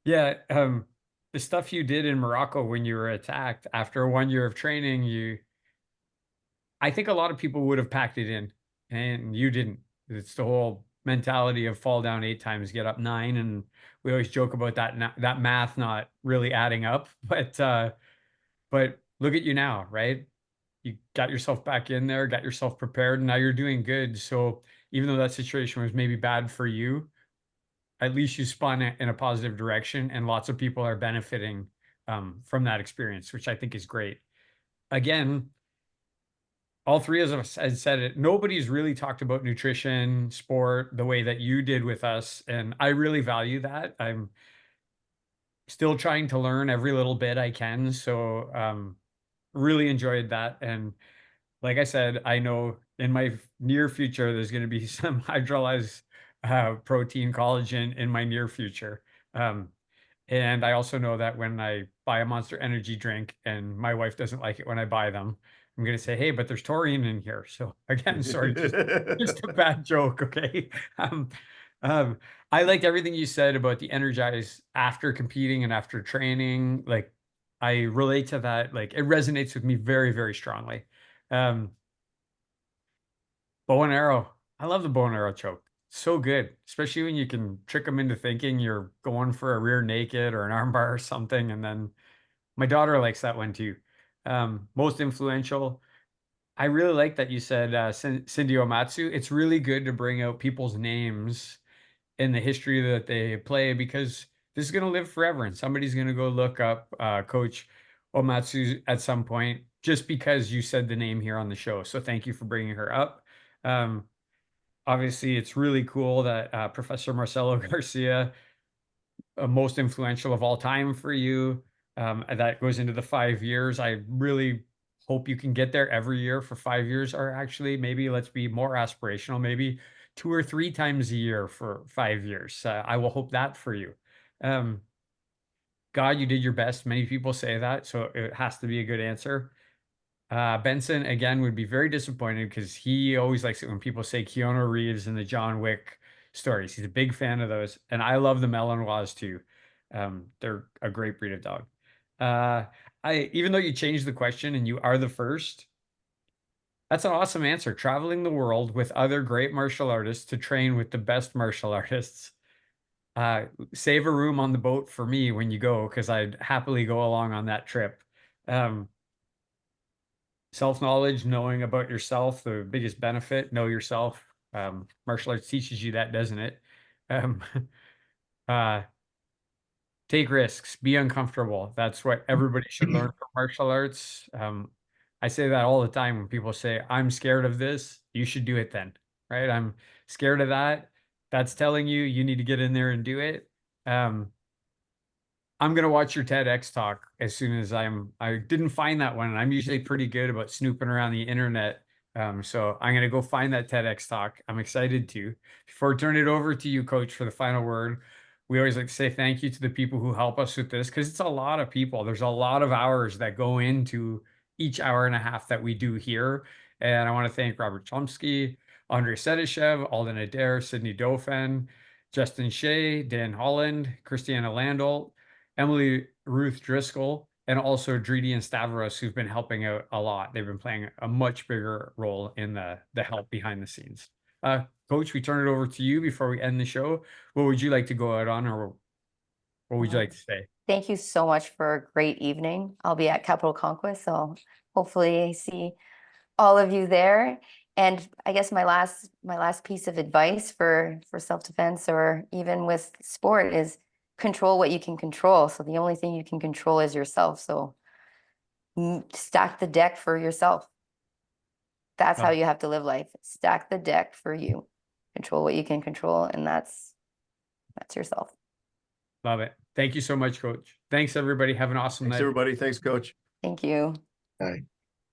yeah, the stuff you did in Morocco when you were attacked after 1 year of training, I think a lot of people would have packed it in, and you didn't. It's the whole mentality of fall down 8 times, get up 9, and we always joke about that math not really adding up. But look at you now, right? You got yourself back in there, got yourself prepared, and now you're doing good. So even though that situation was maybe bad for you, at least you spun it in a positive direction, and lots of people are benefiting from that experience, which I think is great. Again, all three of us had said it. Nobody's really talked about nutrition, sport, the way that you did with us. And I really value that. I'm still trying to learn every little bit I can. So really enjoyed that. And like I said, I know in my near future, there's going to be some hydrolyzed protein collagen in my near future. Um, and I also know that when I buy a Monster Energy drink and my wife doesn't like it when I buy them, I'm going to say, hey, but there's taurine in here. So again, sorry, just a bad joke. Okay. Um, um, I liked everything you said about the energize after competing and after training. Like I relate to that. Like it resonates with me very, very strongly. Um, Bow and arrow. I love the bow and arrow choke. So good, especially when you can trick them into thinking you're going for a rear naked or an armbar or something. And then my daughter likes that one too. Most influential. I really like that you said Cindy Omatsu. It's really good to bring out people's names in the history that they play because this is going to live forever and somebody's going to go look up Coach Omatsu at some point just because you said the name here on the show. So thank you for bringing her up. Um, Obviously, it's really cool that Professor Marcelo Garcia, most influential of all time for you, that goes into the 5 years. I really hope you can get there every year for 5 years, or actually, maybe let's be more aspirational, maybe 2 or 3 times a year for 5 years. I will hope that for you. Um, God, you did your best. Many people say that, so it has to be a good answer. Benson again would be very disappointed because he always likes it when people say Keanu Reeves and the John Wick stories. He's a big fan of those, and I love the Malinois too. They're a great breed of dog. Uh, I even though you changed the question and you are the first, that's an awesome answer. Traveling the world with other great martial artists to train with the best martial artists. Save a room on the boat for me when you go because I'd happily go along on that trip. Um, Self-knowledge, knowing about yourself, the biggest benefit, know yourself. Martial arts teaches you that, doesn't it? Um, Take risks, be uncomfortable. That's what everybody should learn from martial arts. I say that all the time when people say, I'm scared of this, you should do it then, right? I'm scared of that. That's telling you you need to get in there and do it. I'm gonna watch your TEDx talk as soon as I didn't find that one. And I'm usually pretty good about snooping around the internet. So I'm gonna go find that TEDx talk. I'm excited to. Before I turn it over to you, Coach, for the final word, we always like to say thank you to the people who help us with this because it's a lot of people. There's a lot of hours that go into each hour and a half that we do here. And I want to thank Robert Chomsky, Andrei Sedyshev, Alden Adair, Sydney Dauphin, Justin Shea, Dan Holland, Christiana Landol, Emily Ruth Driscoll, and also Dridi and Stavros, who've been helping out a lot. They've been playing a much bigger role in the help behind the scenes. Coach, we turn it over to you before we end the show. What would you like to go out on, or what would you like to say? Thank you so much for a great evening. I'll be at Capital Conquest, so hopefully see all of you there. And I guess my last piece of advice for self-defense or even with sport is control what you can control. So the only thing you can control is yourself. So stack the deck for yourself. That's how you have to live life. Stack the deck for you. Control what you can control, and that's yourself. Love it. Thank you so much, Coach. Thanks, everybody. Have an awesome Thanks, night. everybody. Thanks, Coach. Thank you. Bye.